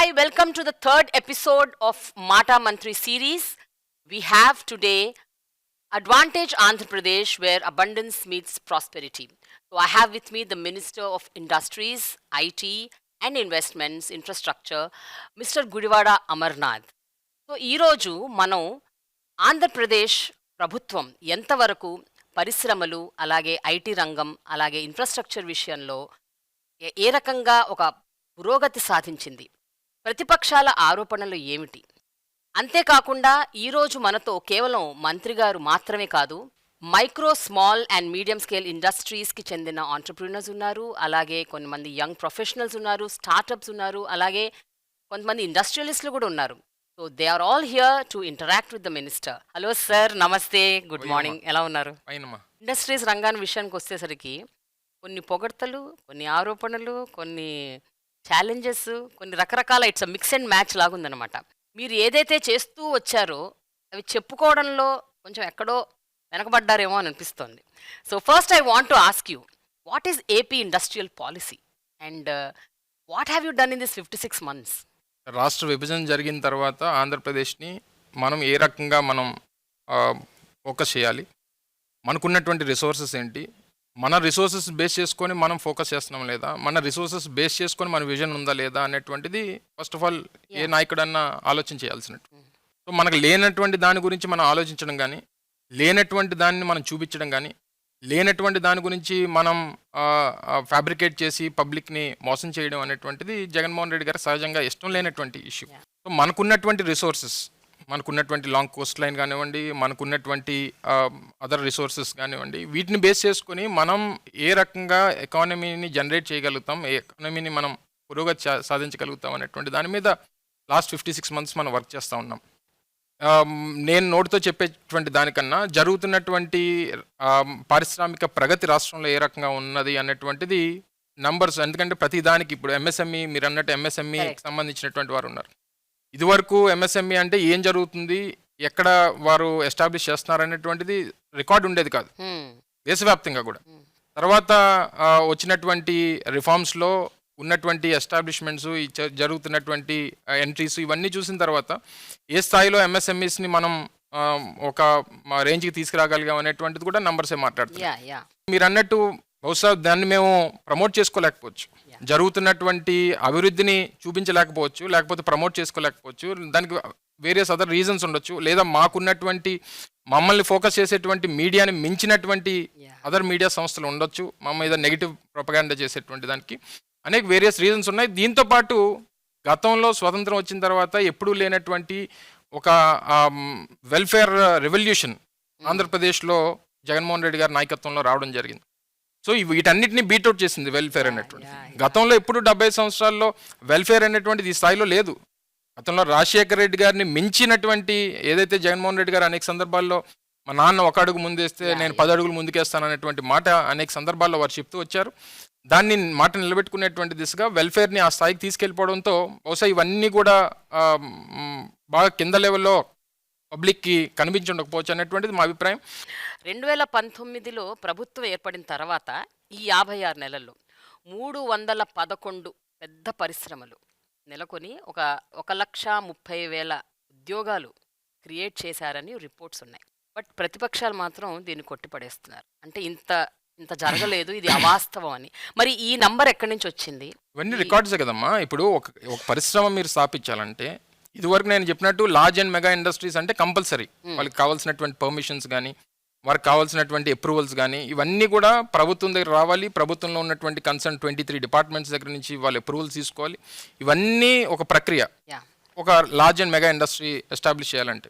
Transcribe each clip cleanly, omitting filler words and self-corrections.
Hi, welcome to the third episode of Mata Mantri series. We have today Advantage Andhra Pradesh, where abundance meets prosperity. So I have with me the Minister of Industries, IT and Investments, Infrastructure, Mr. Gudivada Amarnath. So ఈరోజు మనం ఆంధ్రప్రదేశ్ ప్రభుత్వం ఎంతవరకు పరిశ్రమలు అలాగే IT రంగం అలాగే infrastructure విషయంలో ఏ రకంగా ఒక పురోగతి సాధించింది, ప్రతిపక్షాల ఆరోపణలు ఏమిటి, అంతేకాకుండా ఈరోజు మనతో కేవలం మంత్రి గారు మాత్రమే కాదు, micro small and medium scale ఇండస్ట్రీస్కి చెందిన ఆంటర్ప్రీనర్స్ ఉన్నారు, అలాగే కొంతమంది యంగ్ ప్రొఫెషనల్స్ ఉన్నారు, స్టార్టప్స్ ఉన్నారు, అలాగే కొంతమంది ఇండస్ట్రియలిస్టులు కూడా ఉన్నారు. So they are all here to interact with the minister. Hello sir, నమస్తే, గుడ్ మార్నింగ్, ఎలా ఉన్నారు? ఇండస్ట్రీస్ రంగాన్ని విషయానికి వచ్చేసరికి కొన్ని పొగడ్తలు, కొన్ని ఆరోపణలు, కొన్ని ఛాలెంజెస్, కొన్ని రకరకాల it's a mix and match లాగుందనమాట. మీరు ఏదైతే చేస్తూ వచ్చారో అవి చెప్పుకోవడంలో కొంచెం ఎక్కడో వెనకబడ్డారేమో అని అనిపిస్తోంది. So first I want to ask you, what is AP industrial policy and what have you done in this 56 months? రాష్ట్ర విభజన జరిగిన తర్వాత ఆంధ్రప్రదేశ్ని మనం ఏ రకంగా ఫోకస్ చేయాలి, మనకున్నటువంటి రిసోర్సెస్ ఏంటి, మన రిసోర్సెస్ బేస్ చేసుకొని మనం ఫోకస్ చేస్తున్నాం లేదా, మన రిసోర్సెస్ బేస్ చేసుకొని మన విజన్ ఉందా లేదా అనేటువంటిది ఫస్ట్ ఆఫ్ ఆల్ ఏ నాయకుడన్నా ఆలోచన చేయాల్సినట్టు. సో మనకు లేనటువంటి దాని గురించి మనం ఆలోచించడం కానీ, లేనటువంటి దాన్ని మనం చూపించడం కానీ, లేనటువంటి దాని గురించి మనం ఫ్యాబ్రికేట్ చేసి పబ్లిక్ని మోసం చేయడం అనేటువంటిది జగన్మోహన్ రెడ్డి గారు సహజంగా ఇష్టం లేనటువంటి ఇష్యూ. సో మనకున్నటువంటి రిసోర్సెస్, మనకున్నటువంటి లాంగ్ కోస్ట్ లైన్ కానివ్వండి, మనకున్నటువంటి అదర్ రిసోర్సెస్ కానివ్వండి, వీటిని బేస్ చేసుకొని మనం ఏ రకంగా ఎకానమీని జనరేట్ చేయగలుగుతాం, ఏ ఎకానమీని మనం పురోగతి సాధించగలుగుతాం అనేటువంటి దాని మీద లాస్ట్ 56 months మనం వర్క్ చేస్తూ ఉన్నాం. నేను నోటితో చెప్పేటువంటి దానికన్నా జరుగుతున్నటువంటి పారిశ్రామిక ప్రగతి రాష్ట్రంలో ఏ రకంగా ఉన్నది అనేటువంటిది నంబర్స్. ఎందుకంటే ప్రతి దానికి ఇప్పుడు ఎంఎస్ఎంఈ, మీరు అన్నట్టు ఎంఎస్ఎంఈకి సంబంధించినటువంటి వారు ఉన్నారు. ఇదివరకు ఎంఎస్ఎంఈ అంటే ఏం జరుగుతుంది, ఎక్కడ వారు ఎస్టాబ్లిష్ చేస్తున్నారు అనేటువంటిది రికార్డు ఉండేది కాదు దేశవ్యాప్తంగా కూడా. తర్వాత వచ్చినటువంటి రిఫార్మ్స్లో ఉన్నటువంటి ఎస్టాబ్లిష్మెంట్స్, జరుగుతున్నటువంటి ఎంట్రీస్, ఇవన్నీ చూసిన తర్వాత ఏ స్థాయిలో ఎంఎస్ఎంఈస్ని మనం ఒక రేంజ్కి తీసుకురాగలిగాం అనేటువంటిది కూడా నంబర్సే మాట్లాడుతున్నాం. మీరు అన్నట్టు బహుశా దాన్ని మేము ప్రమోట్ చేసుకోలేకపోవచ్చు, జరుగుతున్నటువంటి అభివృద్ధిని చూపించలేకపోవచ్చు, లేకపోతే ప్రమోట్ చేసుకోలేకపోవచ్చు. దానికి వేరియస్ అదర్ రీజన్స్ ఉండొచ్చు, లేదా మాకున్నటువంటి మమ్మల్ని ఫోకస్ చేసేటువంటి మీడియాని మించినటువంటి అదర్ మీడియా సంస్థలు ఉండొచ్చు మా మీద నెగిటివ్ ప్రొపగాండా చేసేటువంటి దానికి. అనేక వేరియస్ రీజన్స్ ఉన్నాయి. దీంతోపాటు గతంలో స్వతంత్రం వచ్చిన తర్వాత ఎప్పుడూ లేనటువంటి ఒక వెల్ఫేర్ రెవల్యూషన్ ఆంధ్రప్రదేశ్లో జగన్మోహన్ రెడ్డి గారి నాయకత్వంలో రావడం జరిగింది. సో వీటన్నిటిని బీట్అవుట్ చేసింది వెల్ఫేర్ అనేటువంటి. గతంలో ఎప్పుడు 70 సంవత్సరాల్లో వెల్ఫేర్ అనేటువంటిది ఈ స్థాయిలో లేదు. గతంలో రాజశేఖర రెడ్డి గారిని మించినటువంటి ఏదైతే జగన్మోహన్ రెడ్డి గారు అనేక సందర్భాల్లో మా నాన్న ఒక అడుగు ముందేస్తే నేను 10 అడుగులు ముందుకేస్తాను అనేటువంటి మాట అనేక సందర్భాల్లో వారు చెప్తూ వచ్చారు. దాన్ని మాట నిలబెట్టుకునేటువంటి దిశగా వెల్ఫేర్ని ఆ స్థాయికి తీసుకెళ్ళిపోవడంతో బహుశా ఇవన్నీ కూడా బాగా కింద లెవెల్లో పబ్లిక్కి కనిపించకపోవచ్చు అనేటువంటిది మా అభిప్రాయం. 2019లో ప్రభుత్వం ఏర్పడిన తర్వాత ఈ 56 నెలల్లో 311 పెద్ద పరిశ్రమలు నెలకొని 1,30,000 ఉద్యోగాలు క్రియేట్ చేశారని రిపోర్ట్స్ ఉన్నాయి. బట్ ప్రతిపక్షాలు మాత్రం దీన్ని కొట్టిపడేస్తున్నారు. అంటే ఇంత జరగలేదు, ఇది అవాస్తవం అని. మరి ఈ నంబర్ ఎక్కడి నుంచి వచ్చింది? ఇవన్నీ రికార్డ్సే కదమ్మా. ఇప్పుడు ఒక పరిశ్రమ మీరు స్థాపించాలంటే ఇదివరకు నేను చెప్పినట్టు లార్జ్ అండ్ మెగా ఇండస్ట్రీస్ అంటే కంపల్సరీ వాళ్ళకి కావాల్సినటువంటి పర్మిషన్స్ కానీ, వారికి కావాల్సినటువంటి అప్రూవల్స్ కానీ, ఇవన్నీ కూడా ప్రభుత్వం దగ్గర రావాలి. ప్రభుత్వంలో ఉన్నటువంటి కన్సర్న్ 23 డిపార్ట్మెంట్స్ దగ్గర నుంచి వాళ్ళు అప్రూవల్స్ తీసుకోవాలి. ఇవన్నీ ఒక ప్రక్రియ. ఒక large and mega industry establish చేయాలంటే,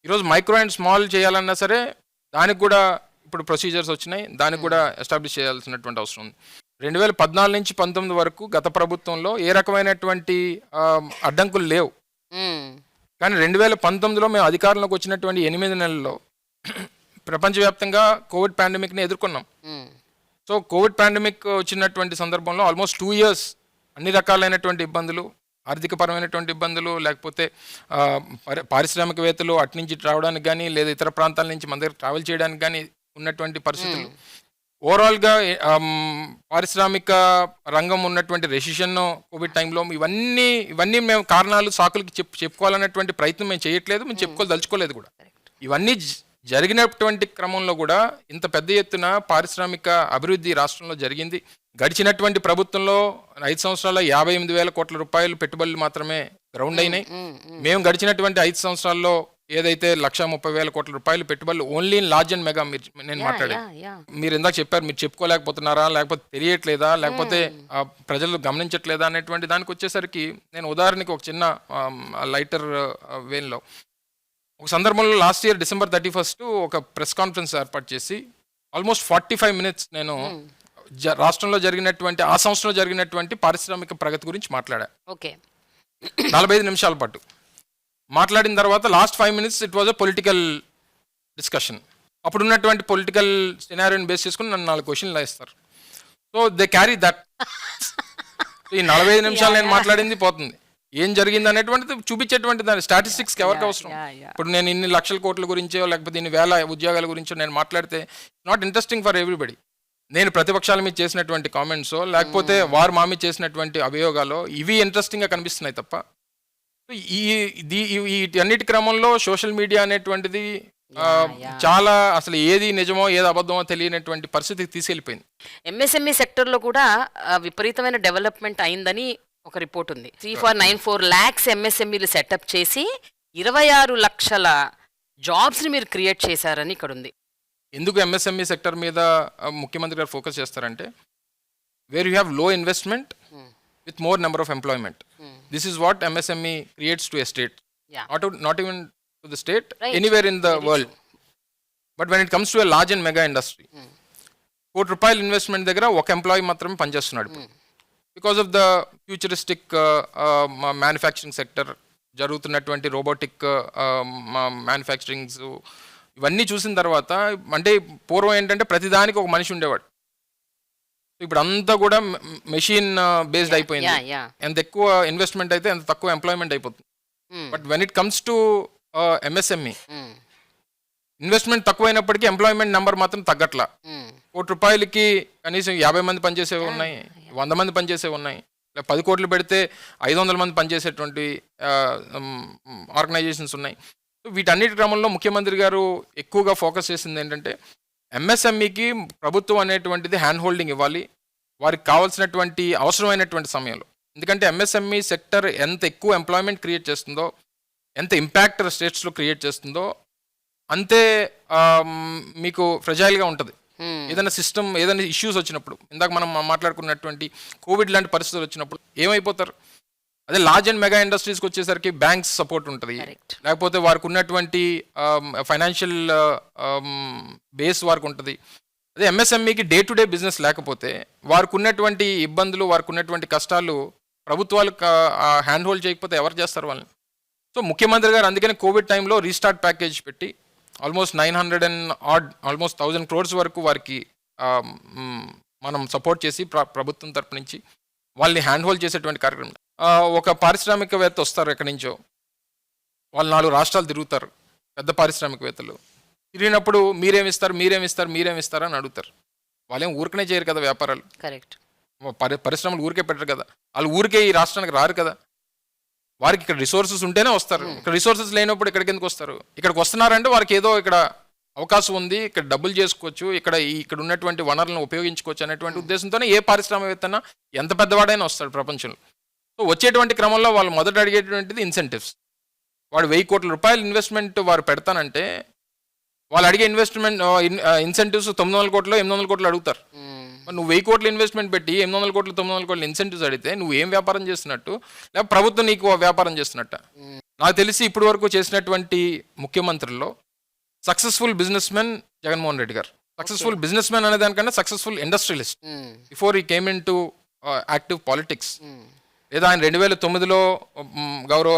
ఈరోజు మైక్రో అండ్ స్మాల్ చేయాలన్నా సరే దానికి కూడా ఇప్పుడు ప్రొసీజర్స్ వచ్చినాయి, దానికి కూడా ఎస్టాబ్లిష్ చేయాల్సినటువంటి అవసరం ఉంది. 2014 నుంచి 19 వరకు గత ప్రభుత్వంలో ఏ రకమైనటువంటి అడ్డంకులు లేవు. కానీ 2019లో మేము అధికారంలోకి వచ్చినటువంటి 8 నెలల్లో ప్రపంచవ్యాప్తంగా కోవిడ్ పాండమిక్ని ఎదుర్కొన్నాం. సో కోవిడ్ పాండమిక్ వచ్చినటువంటి సందర్భంలో ఆల్మోస్ట్ 2 years అన్ని రకాలైనటువంటి ఇబ్బందులు, ఆర్థికపరమైనటువంటి ఇబ్బందులు, లేకపోతే పారిశ్రామికవేత్తలు అటు నుంచి రావడానికి కానీ, లేదా ఇతర ప్రాంతాల నుంచి మన దగ్గర ట్రావెల్ చేయడానికి కానీ ఉన్నటువంటి పరిస్థితులు, ఓవరాల్గా పారిశ్రామిక రంగం ఉన్నటువంటి రెసిషన్ కోవిడ్ టైంలో ఇవన్నీ మేము కారణాలు సాకులకి చెప్పుకోవాలన్నటువంటి ప్రయత్నం మేము చేయట్లేదు, మేము చెప్పుకోదలుచుకోలేదు కూడా. ఇవన్నీ జరిగినటువంటి క్రమంలో కూడా ఇంత పెద్ద ఎత్తున పారిశ్రామిక అభివృద్ధి రాష్ట్రంలో జరిగింది. గడిచినటువంటి ప్రభుత్వంలో 5 సంవత్సరాల్లో 58,000 కోట్ల రూపాయలు పెట్టుబడులు మాత్రమే గ్రౌండ్ అయినాయి. మేము గడిచినటువంటి 5 సంవత్సరాల్లో ఏదైతే 1,30,000 కోట్ల రూపాయలు పెట్టుబడులు only in large and mega నేను మాట్లాడాను. మీరు ఇందాక చెప్పారు, మీరు చెప్పుకోలేకపోతున్నారా, లేకపోతే తెలియట్లేదా, లేకపోతే ప్రజలు గమనించట్లేదా అనేటువంటి దానికి వచ్చేసరికి నేను ఉదాహరణకి ఒక చిన్న లైటర్ వేన్లో ఒక సందర్భంలో లాస్ట్ ఇయర్ December 31 ఒక ప్రెస్ కాన్ఫరెన్స్ ఏర్పాటు చేసి ఆల్మోస్ట్ 45 minutes నేను రాష్ట్రంలో జరిగినటువంటి ఆ సంవత్సరంలో జరిగినటువంటి పారిశ్రామిక ప్రగతి గురించి మాట్లాడా. ఓకే, 45 నిమిషాల పాటు మాట్లాడిన తర్వాత last 5 minutes it was a political discussion. అప్పుడు ఉన్నటువంటి పొలిటికల్ సినారియోని బేస్ చేసుకుని నన్ను 4 క్వశ్చన్లు వేస్తారు. So they carry that. ఈ 45 నిమిషాలు నేను మాట్లాడింది పోతుంది, ఏం జరిగింది అనేటువంటిది చూపించేటువంటి దాని స్టాటిస్టిక్స్కి ఎవరికి అవసరం? ఇప్పుడు నేను ఇన్ని లక్షల కోట్ల గురించో లేకపోతే ఇన్ని వేల ఉద్యోగాల గురించో నేను మాట్లాడితే నాట్ ఇంట్రెస్టింగ్ ఫర్ ఎవ్రీబడి. నేను ప్రతిపక్షాల మీద చేసినటువంటి కామెంట్స్ లేకపోతే వారు మా మీద చేసినటువంటి అభియోగాలు ఇవి ఇంట్రెస్టింగ్గా కనిపిస్తున్నాయి తప్ప ఈ అన్నిటి క్రమంలో సోషల్ మీడియా అనేటువంటిది చాలా అసలు ఏది నిజమో ఏది అబద్ధమో తెలియనటువంటి పరిస్థితికి తీసుకెళ్ళిపోయింది. ఎంఎస్ఎంఈ సెక్టర్లో కూడా విపరీతమైన డెవలప్మెంట్ అయిందని ఒక రిపోర్ట్ ఉంది. 3,494 lakhs ఎంఎస్ఎంఈలు సెటప్ చేసి 26 లక్షల జాబ్స్ని మీరు క్రియేట్ చేశారని ఇక్కడ ఉంది. ఎందుకు ఎంఎస్ఎంఈ సెక్టర్ మీద ముఖ్యమంత్రి గారు ఫోకస్ చేస్తారంటే wear you have low investment with more number of employment, this is what MSME creates to a state, not even to the state, anywhere in the world. But when it comes to a large and mega industry, ₹1 కోటి investment దగ్గర ఒక employee మాత్రమే పనిచేస్తున్నాడు. Because of the futuristic manufacturing sector, జరుగుతున్నటువంటి robotic manufacturings ఇవన్నీ చూసిన తర్వాత, అంటే పూర్వం ఏంటంటే ప్రతిదానికి ఒక మనిషి ఉండేవాడు, ఇప్పుడు అంతా కూడా మెషిన్ బేస్డ్ అయిపోయింది. ఎంత ఎక్కువ ఇన్వెస్ట్మెంట్ అయితే ఎంత తక్కువ ఎంప్లాయ్మెంట్ అయిపోతుంది. But when it comes to MSME, investment తక్కువైనప్పటికీ ఎంప్లాయ్మెంట్ నెంబర్ మాత్రం తగ్గట్లా. ₹1 కోటికి కనీసం 50 మంది పనిచేసేవి ఉన్నాయి, 100 మంది పనిచేసేవి ఉన్నాయి. 10 కోట్లు పెడితే 500 మంది పనిచేసేటువంటి ఆర్గనైజేషన్స్ ఉన్నాయి. వీటన్నిటి క్రమంలో ముఖ్యమంత్రి గారు ఎక్కువగా ఫోకస్ చేసింది ఏంటంటే ఎంఎస్ఎంఈకి ప్రభుత్వం అనేటువంటిది హ్యాండ్ హోల్డింగ్ ఇవ్వాలి వారికి కావాల్సినటువంటి అవసరమైనటువంటి సమయంలో. ఎందుకంటే ఎంఎస్ఎంఈ సెక్టర్ ఎంత ఎక్కువ ఎంప్లాయ్మెంట్ క్రియేట్ చేస్తుందో, ఎంత ఇంపాక్ట్ స్టేట్స్లో క్రియేట్ చేస్తుందో అంతే మీకు ఫ్రెజైల్గా ఉంటుంది. ఏదైనా సిస్టమ్, ఏదైనా ఇష్యూస్ వచ్చినప్పుడు, ఇందాక మనం మాట్లాడుకున్నటువంటి కోవిడ్ లాంటి పరిస్థితులు వచ్చినప్పుడు ఏమైపోతారు? అదే లార్జ్ అండ్ మెగా ఇండస్ట్రీస్కి వచ్చేసరికి బ్యాంక్స్ సపోర్ట్ ఉంటుంది, లేకపోతే వారికి ఉన్నటువంటి ఫైనాన్షియల్ బేస్ వారికి ఉంటుంది. అదే ఎంఎస్ఎంఈకి డే టు డే బిజినెస్ లేకపోతే వారికి ఉన్నటువంటి ఇబ్బందులు, వారికి ఉన్నటువంటి కష్టాలు ప్రభుత్వాలు హ్యాండ్ హోల్డ్ చేయకపోతే ఎవరు చేస్తారు వాళ్ళని? సో ముఖ్యమంత్రి గారు అందుకని కోవిడ్ టైంలో రీస్టార్ట్ ప్యాకేజ్ పెట్టి ఆల్మోస్ట్ 1,000 crores వరకు వారికి మనం సపోర్ట్ చేసి ప్రభుత్వం తరపు నుంచి వాళ్ళని హ్యాండ్ హోల్డ్ చేసేటువంటి కార్యక్రమం. ఒక పారిశ్రామికవేత్త వస్తారు ఎక్కడి నుంచో, వాళ్ళు 4 రాష్ట్రాలు తిరుగుతారు, పెద్ద పారిశ్రామికవేత్తలు తిరిగినప్పుడు మీరేమిస్తారు అని అడుగుతారు. వాళ్ళేం ఊరికనే చేయరు కదా వ్యాపారాలు, కరెక్ట్, పరిశ్రమలు ఊరికే పెట్టరు కదా, వాళ్ళు ఊరికే ఈ రాష్ట్రానికి రారు కదా. వారికి ఇక్కడ రిసోర్సెస్ ఉంటేనే వస్తారు, ఇక్కడ రిసోర్సెస్ లేనప్పుడు ఇక్కడికి ఎందుకు వస్తారు? ఇక్కడికి వస్తున్నారంటే వారికి ఏదో ఇక్కడ అవకాశం ఉంది, ఇక్కడ డబ్బులు చేసుకోవచ్చు, ఇక్కడ ఉన్నటువంటి వనరులను ఉపయోగించుకోవచ్చు అనేటువంటి ఉద్దేశంతోనే ఏ పారిశ్రామికవేత్తనా ఎంత పెద్దవాడైనా వస్తాడు ప్రపంచంలో. సో వచ్చేటువంటి క్రమంలో వాళ్ళు మొదట అడిగేటువంటిది ఇన్సెంటివ్స్. వాడు 1,000 కోట్ల రూపాయలు ఇన్వెస్ట్మెంట్ వారు పెడతానంటే వాళ్ళు అడిగే ఇన్సెంటివ్స్ 900 కోట్లు 800 కోట్లు అడుగుతారు. నువ్వు 1,000 కోట్ల ఇన్వెస్ట్మెంట్ పెట్టి 800 కోట్లు 900 కోట్ల ఇన్సెంటివ్స్ అడిగితే నువ్వు ఏం వ్యాపారం చేస్తున్నట్టు, లేకపోతే ప్రభుత్వం నీకు వ్యాపారం చేస్తున్నట్ట? నాకు తెలిసి ఇప్పటి వరకు చేసినటువంటి ముఖ్యమంత్రుల్లో successful business men Jaganmohan Reddy గారు. సక్సెస్ఫుల్ బిజినెస్ మెన్ అనే దానికన్నా successful industrialist before he came into active politics. లేదా ఆయన 2009లో గౌరవ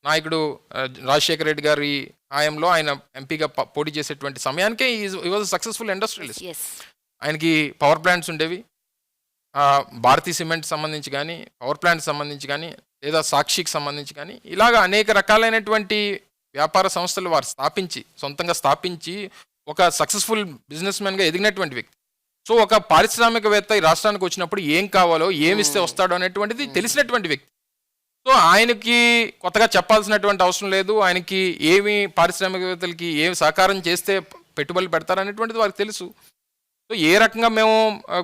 నాయకుడు రాజశేఖర రెడ్డి గారి హయాంలో ఆయన ఎంపీగా పోటీ చేసేటువంటి సమయానికే ఈ వాజ్ సక్సెస్ఫుల్ ఇండస్ట్రియలిస్ట్. ఆయనకి పవర్ ప్లాంట్స్ ఉండేవి, భారతీ సిమెంట్ సంబంధించి కానీ, పవర్ ప్లాంట్ సంబంధించి కానీ, లేదా సాక్షికి సంబంధించి కానీ, ఇలాగ అనేక రకాలైనటువంటి వ్యాపార సంస్థలు వారు సొంతంగా స్థాపించి ఒక సక్సెస్ఫుల్ బిజినెస్ మ్యాన్గా ఎదిగినటువంటి వ్యక్తి. సో ఒక పారిశ్రామికవేత్త ఈ రాష్ట్రానికి వచ్చినప్పుడు ఏం కావాలో ఏమి ఇస్తే వస్తాడో అనేటువంటిది తెలిసినటువంటి వ్యక్తి. సో ఆయనకి కొత్తగా చెప్పాల్సినటువంటి అవసరం లేదు. ఆయనకి ఏమి పారిశ్రామికవేత్తలకి ఏమి సహకారం చేస్తే పెట్టుబడులు పెడతారనేటువంటిది వారికి తెలుసు. సో ఏ రకంగా మేము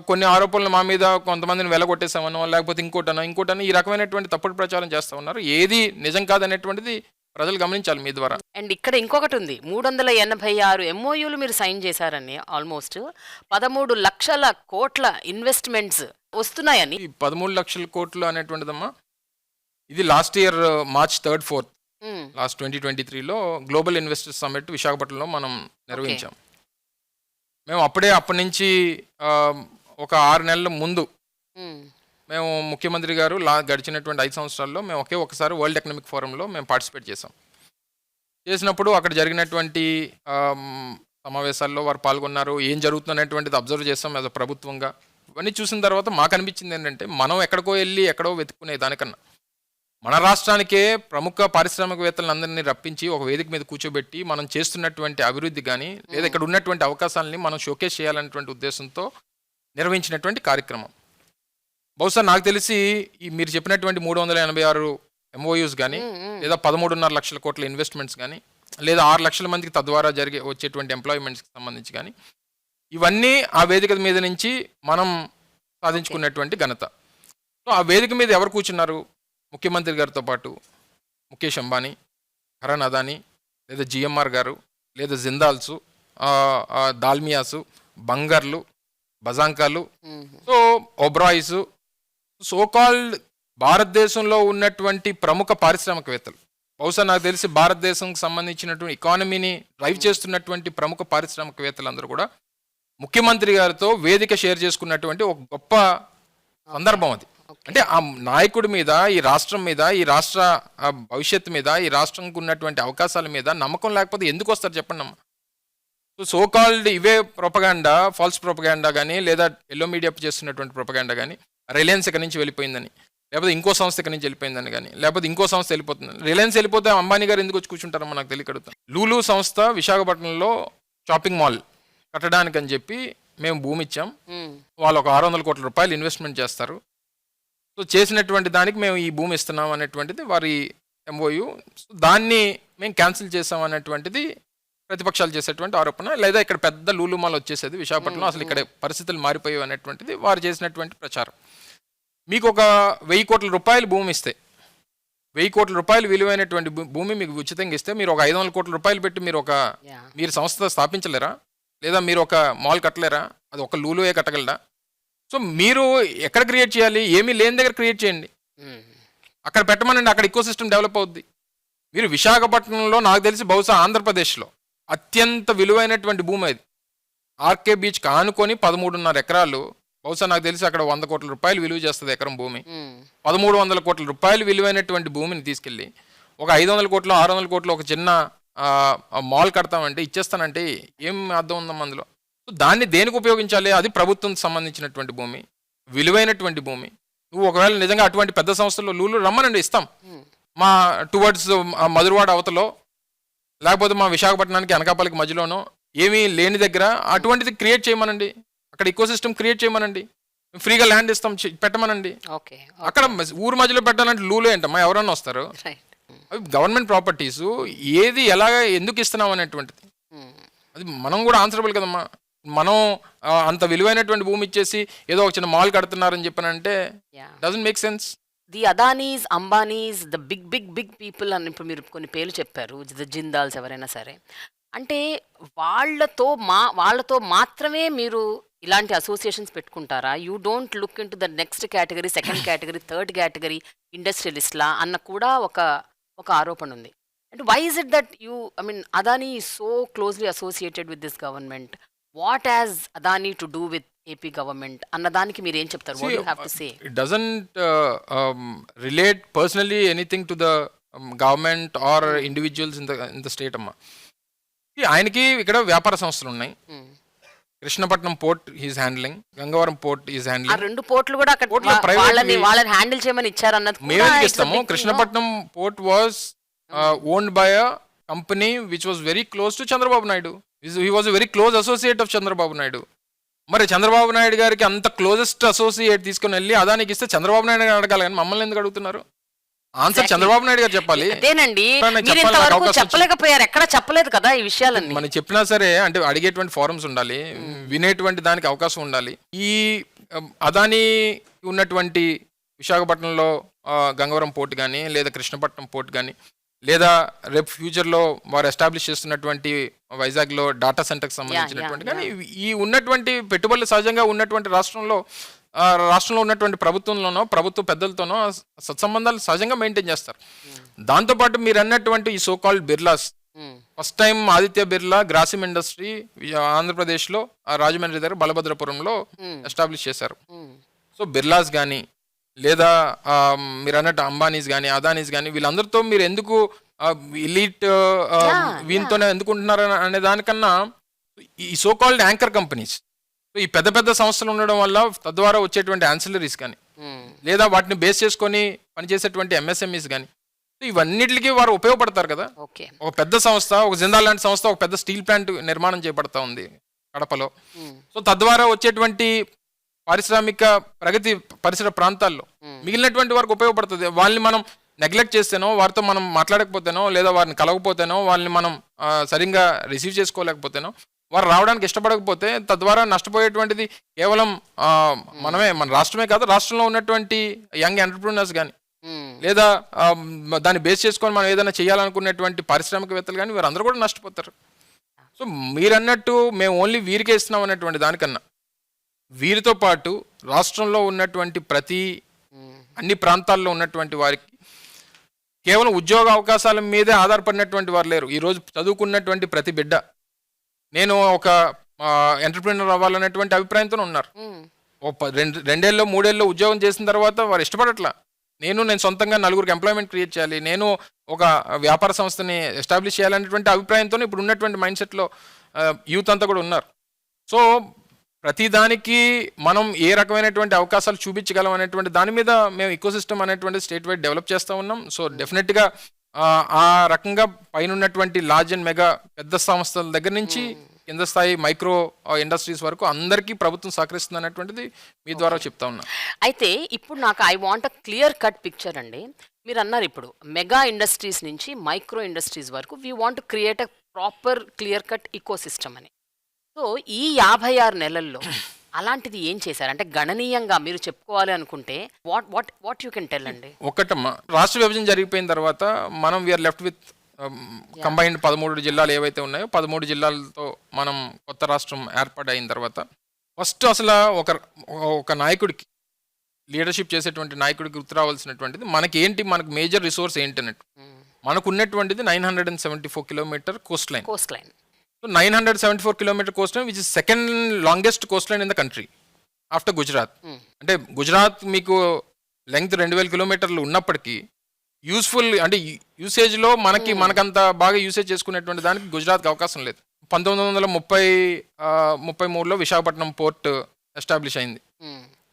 కొన్ని ఆరోపణలు మా మీద కొంతమందిని వెలగొట్టేసామనో లేకపోతే ఇంకోటనో ఈ రకమైనటువంటి తప్పుడు ప్రచారం చేస్తూ ఉన్నారు. ఏది నిజం కాదనేటువంటిది ప్రజలు గమనించాలి మీ ద్వారా. అండ్ ఇక్కడ ఇంకొకటి ఉంది, 386 ఎంఓయూలు మీరు సైన్ చేశారని, ఆల్మోస్ట్ 13 లక్షల కోట్ల ఇన్వెస్ట్మెంట్స్ వస్తున్నాయని. ఈ 13 లక్షల కోట్లు అనేటువంటిదమ్మా, ఇది last year March 3rd 4th last 2023లో గ్లోబల్ ఇన్వెస్టర్స్ సమ్మిట్ విశాఖపట్నంలో మనం నిర్వహించాం. మేము అప్పటి నుంచి ఒక 6 నెలల ముందు మేము ముఖ్యమంత్రి గారు గడిచినటువంటి 5 సంవత్సరాల్లో మేము ఒకసారి వరల్డ్ ఎకనామిక్ ఫోరంలో మేము పార్టిసిపేట్ చేసినప్పుడు అక్కడ జరిగినటువంటి సమావేశాల్లో వారు పాల్గొన్నారు. ఏం జరుగుతున్నటువంటిది అబ్జర్వ్ చేస్తాం యాజ్ అ ప్రభుత్వంగా. ఇవన్నీ చూసిన తర్వాత మాకు అనిపించింది ఏంటంటే, మనం ఎక్కడికో వెళ్ళి ఎక్కడో వెతుక్కునే దానికన్నా మన రాష్ట్రానికే ప్రముఖ పారిశ్రామికవేత్తలందరినీ రప్పించి ఒక వేదిక మీద కూర్చోబెట్టి మనం చేస్తున్నటువంటి అభివృద్ధి కానీ లేదా ఇక్కడ ఉన్నటువంటి అవకాశాలని మనం షోకేస్ చేయాలనేటువంటి ఉద్దేశంతో నిర్వహించినటువంటి కార్యక్రమం. బహుశా నాకు తెలిసి మీరు చెప్పినటువంటి 386 ఎంఓయూస్ కానీ లేదా 13.5 లక్షల కోట్ల ఇన్వెస్ట్మెంట్స్ కానీ లేదా 6 లక్షల మందికి తద్వారా వచ్చేటువంటి ఎంప్లాయ్మెంట్స్కి సంబంధించి కానీ ఇవన్నీ ఆ వేదిక మీద నుంచి మనం సాధించుకున్నటువంటి ఘనత. సో ఆ వేదిక మీద ఎవరు కూర్చున్నారు? ముఖ్యమంత్రి గారితో పాటు ముఖేష్ అంబానీ, కరణ్ అదానీ, లేదా జిఎంఆర్ గారు, లేదా జిందాల్సు, దాల్మియాసు, బంగర్లు, బజాంకాలు, సో ఒబ్రాయిస్, సోకాల్డ్ భారతదేశంలో ఉన్నటువంటి ప్రముఖ పారిశ్రామికవేత్తలు. బహుశా నాకు తెలిసి భారతదేశంకి సంబంధించినటువంటి ఎకానమీని డ్రైవ్ చేస్తున్నటువంటి ప్రముఖ పారిశ్రామికవేత్తలందరూ కూడా ముఖ్యమంత్రి గారితో వేదిక షేర్ చేసుకున్నటువంటి ఒక గొప్ప సందర్భం అది. అంటే ఆ నాయకుడి మీద, ఈ రాష్ట్రం మీద, ఈ రాష్ట్ర భవిష్యత్తు మీద, ఈ రాష్ట్రంకి ఉన్నటువంటి అవకాశాల మీద నమ్మకం లేకపోతే ఎందుకు వస్తారు చెప్పండి అమ్మ. సో సోకాల్డ్ ఇవే ప్రొపగాండా, ఫాల్స్ ప్రొపగాండా కానీ లేదా ఎల్లో మీడియా చేస్తున్నటువంటి ప్రొపగాండా కానీ రిలయన్స్ ఇక్కడి నుంచి వెళ్ళిపోయిందని, లేకపోతే ఇంకో సంస్థ ఇక్కడి నుంచి వెళ్ళిపోయిందని కానీ, లేకపోతే ఇంకో సంస్థ వెళ్ళిపోతుందని. రిలయన్స్ వెళ్ళిపోతే అంబానీ గారు ఎందుకు వచ్చి కూర్చుంటారో నాకు తెలియకడుగుతాను. లూలు సంస్థ విశాఖపట్నంలో షాపింగ్ మాల్ కట్టడానికి అని చెప్పి మేము భూమి ఇచ్చాం. వాళ్ళు ఒక 600 కోట్ల రూపాయలు ఇన్వెస్ట్మెంట్ చేస్తారు. సో చేసినటువంటి దానికి మేము ఈ భూమి ఇస్తున్నాం అనేటువంటిది వారి ఎంఓయూ. దాన్ని మేము క్యాన్సిల్ చేసాం అనేటువంటిది ప్రతిపక్షాలు చేసేటువంటి ఆరోపణ. లేదా ఇక్కడ పెద్ద లూలు మాల్ వచ్చేసేది విశాఖపట్నంలో, అసలు ఇక్కడ పరిస్థితులు మారిపోయాయి అనేటువంటిది వారు చేసినటువంటి ప్రచారం. మీకు ఒక 1000 కోట్ల రూపాయలు భూమి ఇస్తే, 1000 కోట్ల రూపాయలు విలువైనటువంటి భూమి మీకు ఉచితంగా ఇస్తే మీరు ఒక 500 కోట్ల రూపాయలు పెట్టి మీరు సంస్థ స్థాపించలేరా? లేదా మీరు ఒక మాల్ కట్టలేరా? అది ఒక లూలువే కట్టగలరా? సో మీరు ఎక్కడ క్రియేట్ చేయాలి? ఏమీ లేని దగ్గర క్రియేట్ చేయండి, అక్కడ పెట్టమనండి, అక్కడ ఇకో సిస్టమ్ డెవలప్ అవుద్ది. మీరు విశాఖపట్నంలో నాకు తెలిసి బహుశా ఆంధ్రప్రదేశ్లో అత్యంత విలువైనటువంటి భూమి అది. ఆర్కే బీచ్ కానుకొని 13.5 ఎకరాలు, బహుశా నాకు తెలిసి అక్కడ 100 కోట్ల రూపాయలు విలువ చేస్తుంది ఎకరం భూమి. 1300 కోట్ల రూపాయలు విలువైనటువంటి భూమిని తీసుకెళ్ళి ఒక 500 కోట్లు 600 కోట్లు ఒక చిన్న మాల్ కడతామంటే ఇచ్చేస్తానంటే ఏం అర్థం ఉందమ్మా అందులో? దాన్ని దేనికి ఉపయోగించాలి? అది ప్రభుత్వం సంబంధించినటువంటి భూమి, విలువైనటువంటి భూమి. నువ్వు ఒకవేళ నిజంగా అటువంటి పెద్ద సంస్థల్లో లూలు రమ్మనండి, ఇస్తాం. మా టువర్డ్స్ మధురవాడ అవతలో లేకపోతే మా విశాఖపట్నానికి అనకాపల్లికి మధ్యలోనో ఏమీ లేని దగ్గర అటువంటిది క్రియేట్ చేయమనండి, అక్కడ ఇకో సిస్టమ్ క్రియేట్ చేయమనండి, ఫ్రీగా ల్యాండ్ ఇస్తాం, పెట్టమనండి. అక్కడ ఊరు మధ్యలో పెట్టాలంటే లూలు ఏంటమ్మా, ఎవరన్నా వస్తారు? అవి గవర్నమెంట్ ప్రాపర్టీస్, ఏది ఎలాగ ఎందుకు ఇస్తున్నాం అనేటువంటిది అది మనం కూడా ఆన్సరబుల్ కదమ్మా. మనం అంత విలువైనటువంటి భూమి ఇచ్చేసి ఏదో ఒక చిన్న మాల్ కడుతున్నారని చెప్పానంటే doesn't make sense. The Adanis, Ambanis, the big big big people అని ఇప్పుడు మీరు కొన్ని పేర్లు చెప్పారు, ద జిందాల్స్ ఎవరైనా సరే, అంటే వాళ్ళతో మాత్రమే మీరు ఇలాంటి అసోసియేషన్స్ పెట్టుకుంటారా? You don't look into the next category, second category, third category ఇండస్ట్రియలిస్ట్లా అన్న కూడా ఒక ఆరోపణ ఉంది. And why is it that Adani is so closely associated with this government? What has Adani to do with AP government అన్నదానికి మీరు ఏం చెప్తారు? What do you have to say? It doesn't relate personally anything to the government or individuals in the state amma. ఆయనకి ఇక్కడ వ్యాపార సంస్థలు ఉన్నాయి. Krishnapatnam port is handling, Gangavaram port is handling. ఆ రెండు పోర్ట్లు కూడా అక్కడ వాళ్ళని హ్యాండిల్ చేయమని ఇచ్చారు అన్నది మేము ఎందుకు ఇస్తాము? Krishnapatnam port was owned by company which was very close to Chandrababu Naidu. He was very close associate of Chandrababu Naidu. మరి చంద్రబాబు నాయుడు గారికి అంత క్లోజెస్ట్ అసోసియేట్ తీసుకుని వెళ్ళి అదానికి ఇస్తే చంద్రబాబు నాయుడు గారు అడగాలి, కానీ మమ్మల్ని ఎందుకు అడుగుతున్నారు? ఆన్సర్ చంద్రబాబు నాయుడు గారు చెప్పాలి. అదేనండి, నాకు మీరు చెప్పాలి, నాకు ఇంతవరకు అవకాశం చెప్పలేకపోయారు, ఎక్కడ చెప్పలేదు కదా ఈ విషయాలన్నీ. మనం చెప్పినా సరే అంటే అడిగేటువంటి ఫారమ్స్ ఉండాలి, వినేటువంటి దానికి అవకాశం ఉండాలి. ఈ అదాని ఉన్నటువంటి విశాఖపట్నంలో గంగవరం పోర్ట్ కానీ లేదా కృష్ణపట్నం పోర్ట్ కానీ లేదా రేపు ఫ్యూచర్లో వారు ఎస్టాబ్లిష్ చేస్తున్నటువంటి వైజాగ్లో డాటా సెంటర్కి సంబంధించినటువంటి కానీ ఈ ఉన్నటువంటి పెట్టుబడులు సహజంగా ఉన్నటువంటి రాష్ట్రంలో ఉన్నటువంటి ప్రభుత్వంలోనో ప్రభుత్వ పెద్దలతోనో సత్సంబంధాలు సహజంగా మెయింటైన్ చేస్తారు. దాంతోపాటు మీరు అన్నటువంటి ఈ so called Birlas, first time Aditya Birla Grasim industry ఆంధ్రప్రదేశ్లో రాజమండ్రి దగ్గర బలభద్రపురంలో ఎస్టాబ్లిష్ చేశారు. సో బిర్లాస్ కానీ లేదా మీరు అన్నట్టు అంబానీస్ కానీ అదానీస్ కానీ వీళ్ళందరితో మీరు ఎందుకు ఎలీట్ వీళ్ళతోనే ఎందుకు ఉంటున్నారు అనే దానికన్నా ఈ సోకాల్డ్ యాంకర్ కంపెనీస్, ఈ పెద్ద పెద్ద సంస్థలు ఉండడం వల్ల తద్వారా వచ్చేటువంటి యాన్సిలరీస్ కానీ లేదా వాటిని బేస్ చేసుకొని పనిచేసేటువంటి ఎంఎస్ఎంఈస్ కానీ ఇవన్నిటికీ వారు ఉపయోగపడతారు కదా. ఒక పెద్ద సంస్థ, ఒక జిందాల్ లాంటి సంస్థ ఒక పెద్ద స్టీల్ ప్లాంట్ నిర్మాణం చేపడతా ఉంది కడపలో. సో తద్వారా వచ్చేటువంటి పారిశ్రామిక ప్రగతి పరిసర ప్రాంతాల్లో మిగిలినటువంటి వారికి ఉపయోగపడుతుంది. వాళ్ళని మనం నెగ్లెక్ట్ చేస్తేనో, వారితో మనం మాట్లాడకపోతేనో, లేదా వారిని కలగకపోతేనో, వాళ్ళని మనం సరిగ్గా రిసీవ్ చేసుకోలేకపోతేనో, వారు రావడానికి ఇష్టపడకపోతే తద్వారా నష్టపోయేటువంటిది కేవలం మనమే, మన రాష్ట్రమే కాదు, రాష్ట్రంలో ఉన్నటువంటి యంగ్ ఎంటర్ప్రీనర్స్ కానీ లేదా దాన్ని బేస్ చేసుకొని మనం ఏదైనా చేయాలనుకునేటువంటి పారిశ్రామికవేత్తలు కానీ వీరందరూ కూడా నష్టపోతారు. సో మీరన్నట్టు మేము ఓన్లీ వీరికే ఇస్తున్నాం అనేటువంటి దానికన్నా వీరితో పాటు రాష్ట్రంలో ఉన్నటువంటి అన్ని ప్రాంతాల్లో ఉన్నటువంటి వారికి కేవలం ఉద్యోగ అవకాశాల మీదే ఆధారపడినటువంటి వారు లేరు. ఈరోజు చదువుకున్నటువంటి ప్రతి బిడ్డ నేను ఒక ఎంటర్ప్రీనర్ అవ్వాలనేటువంటి అభిప్రాయంతో ఉన్నారు. రెండేళ్ళలో మూడేళ్ళలో ఉద్యోగం చేసిన తర్వాత వారు ఇష్టపడట్లా. నేను సొంతంగా నలుగురికి ఎంప్లాయ్మెంట్ క్రియేట్ చేయాలి, నేను ఒక వ్యాపార సంస్థని ఎస్టాబ్లిష్ చేయాలనేటువంటి అభిప్రాయంతో ఇప్పుడు ఉన్నటువంటి మైండ్ సెట్లో యూత్ అంతా కూడా ఉన్నారు. సో ప్రతిదానికి మనం ఏ రకమైనటువంటి అవకాశాలు చూపించగలం అనేటువంటి దాని మీద మేము ఇకోసిస్టమ్ అనేటువంటి స్టేట్ వైడ్ డెవలప్ చేస్తూ ఉన్నాం. సో డెఫినెట్గా ఆ రకంగా పైన ఉన్నటువంటి లార్జ్ అండ్ మెగా పెద్ద సంస్థల దగ్గర నుంచి కింద స్థాయి మైక్రో ఇండస్ట్రీస్ వరకు అందరికీ ప్రభుత్వం సహకరిస్తుంది అనేటువంటిది మీ ద్వారా చెప్తా ఉన్నా. అయితే ఇప్పుడు నాకు I want a clear cut picture అండి. మీరు అన్నారు ఇప్పుడు మెగా ఇండస్ట్రీస్ నుంచి మైక్రో ఇండస్ట్రీస్ వరకు we want create a proper clear cut ecosystem అని. సో ఈ 56 నెలల్లో అలాంటిది ఏం చేశారు అంటే గణనీయంగా మీరు చెప్పుకోవాలి అనుకుంటే వాట్ యూ కెన్ టెల్ అండి? ఒకటమ్మా, రాష్ట్ర విభజన జరిగిపోయిన తర్వాత మనం వీఆర్ లెఫ్ట్ విత్ కంబైన్డ్ 13 జిల్లాలు ఏవైతే ఉన్నాయో 13 జిల్లాలతో మనం కొత్త రాష్ట్రం ఏర్పాటైన తర్వాత ఫస్ట్ అసలు ఒక నాయకుడికి లీడర్షిప్ చేసేటువంటి నాయకుడికి గుర్తు రావాల్సినటువంటిది మనకు మేజర్ రిసోర్స్ ఏంటి అన్నట్టు. మనకు ఉన్నటువంటిది 974 kilometre coast line. 974 kilometre coast line which is second longest coast line in the country after Gujarat. అంటే గుజరాత్ మీకు లెంగ్త్ 2000 కిలోమీటర్లు ఉన్నప్పటికీ యూస్ఫుల్ అంటే యూసేజ్లో మనకంత బాగా యూసేజ్ చేసుకునేటువంటి దానికి గుజరాత్కి అవకాశం లేదు. 1933లో విశాఖపట్నం పోర్ట్ ఎస్టాబ్లిష్ అయింది,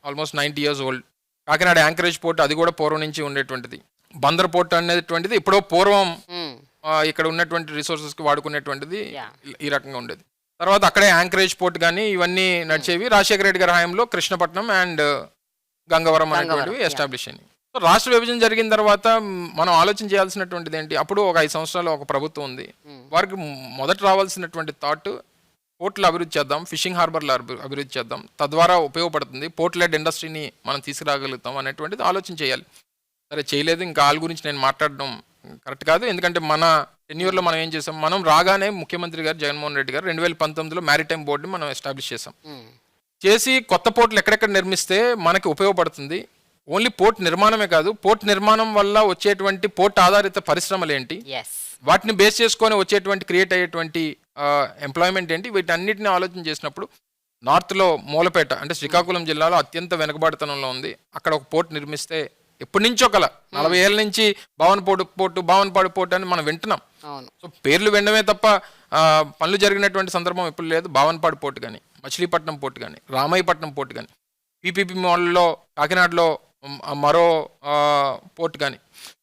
almost 90 years old. Kakinada anchorage port అది కూడా పూర్వం నుంచి ఉండేటువంటిది. బందర్ పోర్ట్ అనేటువంటిది ఎప్పుడో పూర్వం ఇక్కడ ఉన్నటువంటి రిసోర్సెస్కి వాడుకునేటువంటిది ఈ రకంగా ఉండేది. తర్వాత అక్కడే యాంకరేజ్ పోర్ట్ కానీ ఇవన్నీ నడిచేవి. రాజశేఖర రెడ్డి గారి హయాంలో కృష్ణపట్నం అండ్ గంగవరం అనేటువంటివి ఎస్టాబ్లిష్ అయ్యాయి. సో రాష్ట్ర విభజన జరిగిన తర్వాత మనం ఆలోచన చేయాల్సినటువంటిది ఏంటి, అప్పుడు ఒక 5 సంవత్సరాలు ఒక ప్రభుత్వం ఉంది, వారికి మొదట రావాల్సినటువంటి థాట్ పోర్టులు అభివృద్ధి చేద్దాం, ఫిషింగ్ హార్బర్లు అభివృద్ధి చేద్దాం, తద్వారా ఉపయోగపడుతుంది, పోర్ట్ లెడ్ ఇండస్ట్రీని మనం తీసుకురాగలుగుతాం అనేటువంటిది ఆలోచన చేయాలి. సరే చేయలేదు, ఇంకా వాళ్ళ గురించి నేను మాట్లాడడం కరెక్ట్ కాదు. ఎందుకంటే మన టెన్యూర్లో మనం ఏం చేసాం, మనం రాగానే ముఖ్యమంత్రి గారు జగన్మోహన్ రెడ్డి గారు 2019లో మ్యారిటైమ్ బోర్డుని మనం ఎస్టాబ్లిష్ చేసి కొత్త పోర్టులు ఎక్కడెక్కడ నిర్మిస్తే మనకి ఉపయోగపడుతుంది. ఓన్లీ పోర్ట్ నిర్మాణమే కాదు, పోర్ట్ నిర్మాణం వల్ల వచ్చేటువంటి పోర్ట్ ఆధారిత పరిశ్రమలు ఏంటి, వాటిని బేస్ చేసుకొని వచ్చేటువంటి క్రియేట్ అయ్యేటువంటి ఎంప్లాయ్మెంట్ ఏంటి, వీటన్నిటిని ఆలోచన చేసినప్పుడు నార్త్లో మూలపేట అంటే శ్రీకాకుళం జిల్లాలో అత్యంత వెనుకబాటుతనంలో ఉంది. అక్కడ ఒక పోర్ట్ నిర్మిస్తే ఎప్పటి నుంచో 40 ఏళ్ళ నుంచి భావనపాడు పోర్ట్ అని మనం వింటున్నాం. సో పేర్లు వినడమే తప్ప పనులు జరిగినటువంటి సందర్భం ఎప్పుడు లేదు. భావనపాడు పోర్ట్ కానీ, మచిలీపట్నం పోర్ట్ కానీ, రామాయపట్నం పోర్ట్ కానీ, పీపీపీ మోడల్లో కాకినాడలో మరో పోర్ట్ కానీ.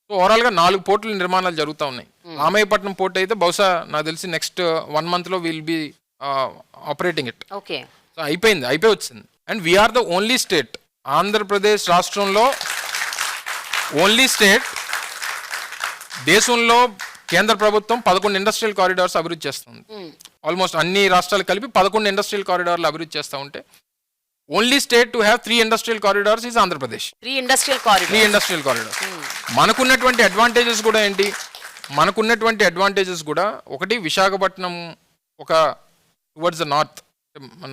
సో సో ఓవరాల్గా 4 పోర్టుల నిర్మాణాలు జరుగుతూ ఉన్నాయి. రామాయపట్నం పోర్ట్ అయితే బహుశా నాకు తెలిసి నెక్స్ట్ 1 monthలో will be operating it. Okay. So అయిపోయి వచ్చింది. And we're the only state, Andhra Pradesh రాష్ట్రంలో ఓన్లీ స్టేట్ దేశంలో కేంద్ర ప్రభుత్వం 11 ఇండస్ట్రియల్ కారిడార్స్ అభివృద్ధి చేస్తుంది. ఆల్మోస్ట్ అన్ని రాష్ట్రాలు కలిపి 11 ఇండస్ట్రియల్ కారిడార్లు అభివృద్ధి చేస్తూ ఉంటే only state to have 3 industrial corridors is Andhra Pradesh. 3 industrial corridor. మనకున్నటువంటి అడ్వాంటేజెస్ కూడా ఏంటి? మనకున్నటువంటి అడ్వాంటేజెస్ కూడా ఒకటి, విశాఖపట్నం ఒక టువర్డ్స్ ద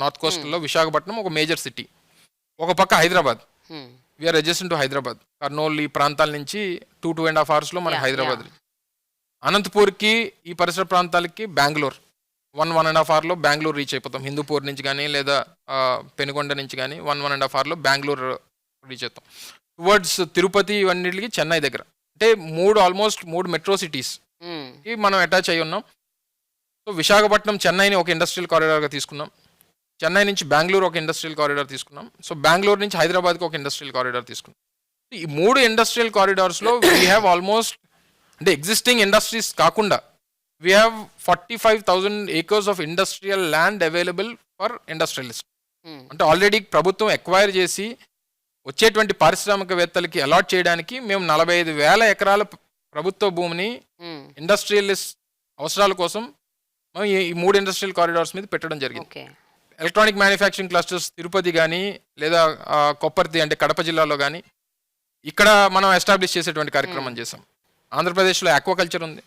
నార్త్ కోస్ట్లో విశాఖపట్నం ఒక మేజర్ సిటీ. ఒక పక్క Hyderabad, we're adjacent to Hyderabad. Kurnool ఈ ప్రాంతాల నుంచి 2.5 hours మనకి హైదరాబాద్. అనంతపూర్కి ఈ పరిసర ప్రాంతాలకి బెంగళూరు 1.5 hours బెంగళూరు రీచ్ అయిపోతాం. హిందూపూర్ నుంచి కానీ లేదా పెనుగొండ నుంచి కానీ 1.5 hours బెంగళూరు రీచ్ అవుతాం. టువర్డ్స్ తిరుపతి ఇవన్నిటికి చెన్నై దగ్గర. అంటే ఆల్మోస్ట్ 3 మెట్రో సిటీస్కి మనం అటాచ్ అయ్యి ఉన్నాం. సో విశాఖపట్నం చెన్నైని ఒక ఇండస్ట్రియల్ కారిడార్గా తీసుకున్నాం. చెన్నై నుంచి బెంగళూరు ఒక ఇండస్ట్రియల్ కారిడార్ తీసుకున్నాం. సో బెంగళూరు నుంచి హైదరాబాద్కి ఒక ఇండస్ట్రియల్ కారిడార్ తీసుకున్నాం. ఈ 3 ఇండస్ట్రియల్ కారిడార్స్లో వీ హ్యావ్ ఆల్మోస్ట్, అంటే ఎగ్జిస్టింగ్ ఇండస్ట్రీస్ కాకుండా we have 45,000 acres of industrial land available for industrialist. అంటే ఆల్రెడీ ప్రభుత్వం ఎక్వైర్ చేసి వచ్చేటువంటి పారిశ్రామికవేత్తలకి అలాట్ చేయడానికి మేము 45,000 ఎకరాల ప్రభుత్వ భూమిని ఇండస్ట్రియలిస్ట్ అవసరాల కోసం మనం ఈ 3 ఇండస్ట్రియల్ కారిడార్స్ మీద పెట్టడం జరిగింది. ఎలక్ట్రానిక్ మ్యానుఫ్యాక్చరింగ్ క్లస్టర్స్ తిరుపతి కానీ లేదా కొప్పర్తి అంటే కడప జిల్లాలో కానీ ఇక్కడ మనం ఎస్టాబ్లిష్ చేసేటువంటి కార్యక్రమం చేసాం. ఆంధ్రప్రదేశ్లో ఆక్వాకల్చర్ ఉంది.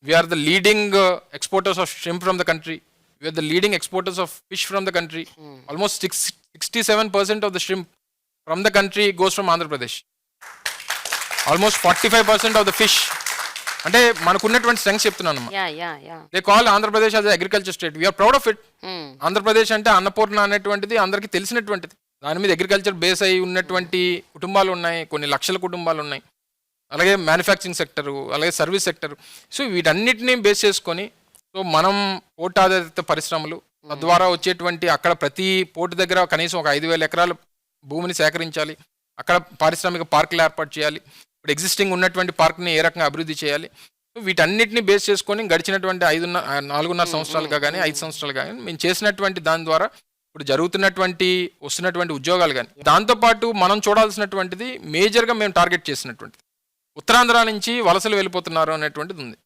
We're the leading exporters of shrimp from the country. We're the leading exporters of fish from the country. Almost 67% of the shrimp from the country goes from Andhra Pradesh. Almost 45% of the fish. అంటే మనకున్నటువంటి strengths చెప్తున్నాను. They call Andhra Pradesh as agriculture state. We're proud of it. Andhra Pradesh అంటే అన్నపూర్ణ అనేటువంటిది అందరికీ తెలిసినటువంటిది. దాని మీద agriculture base అయి ఉన్నటువంటి కుటుంబాలు ఉన్నాయి, కొన్ని లక్షల కుటుంబాలు ఉన్నాయి. అలాగే మ్యానుఫ్యాక్చరింగ్ సెక్టరు, అలాగే సర్వీస్ సెక్టరు. సో వీటన్నిటిని బేస్ చేసుకొని సో మనం పోర్ట్ ఆధారిత పరిశ్రమలు తద్వారా వచ్చేటువంటి అక్కడ ప్రతి పోర్టు దగ్గర కనీసం ఒక 5,000 ఎకరాల భూమిని సేకరించాలి. అక్కడ పారిశ్రామిక పార్కులు ఏర్పాటు చేయాలి. ఇప్పుడు ఎగ్జిస్టింగ్ ఉన్నటువంటి పార్క్ని ఏ రకంగా అభివృద్ధి చేయాలి. సో వీటన్నిటిని బేస్ చేసుకొని గడిచినటువంటి 4.5 సంవత్సరాలుగా కానీ 5 సంవత్సరాలు కానీ మేము చేసినటువంటి దాని ద్వారా ఇప్పుడు జరుగుతున్నటువంటి వస్తున్నటువంటి ఉద్యోగాలు కానీ, దాంతోపాటు మనం చూడాల్సినటువంటిది మేజర్గా మేము టార్గెట్ చేసినటువంటిది ఉత్తరాంధ్ర నుంచి వలసలు వెళ్ళిపోతున్నారు అనేటువంటిది ఉంది.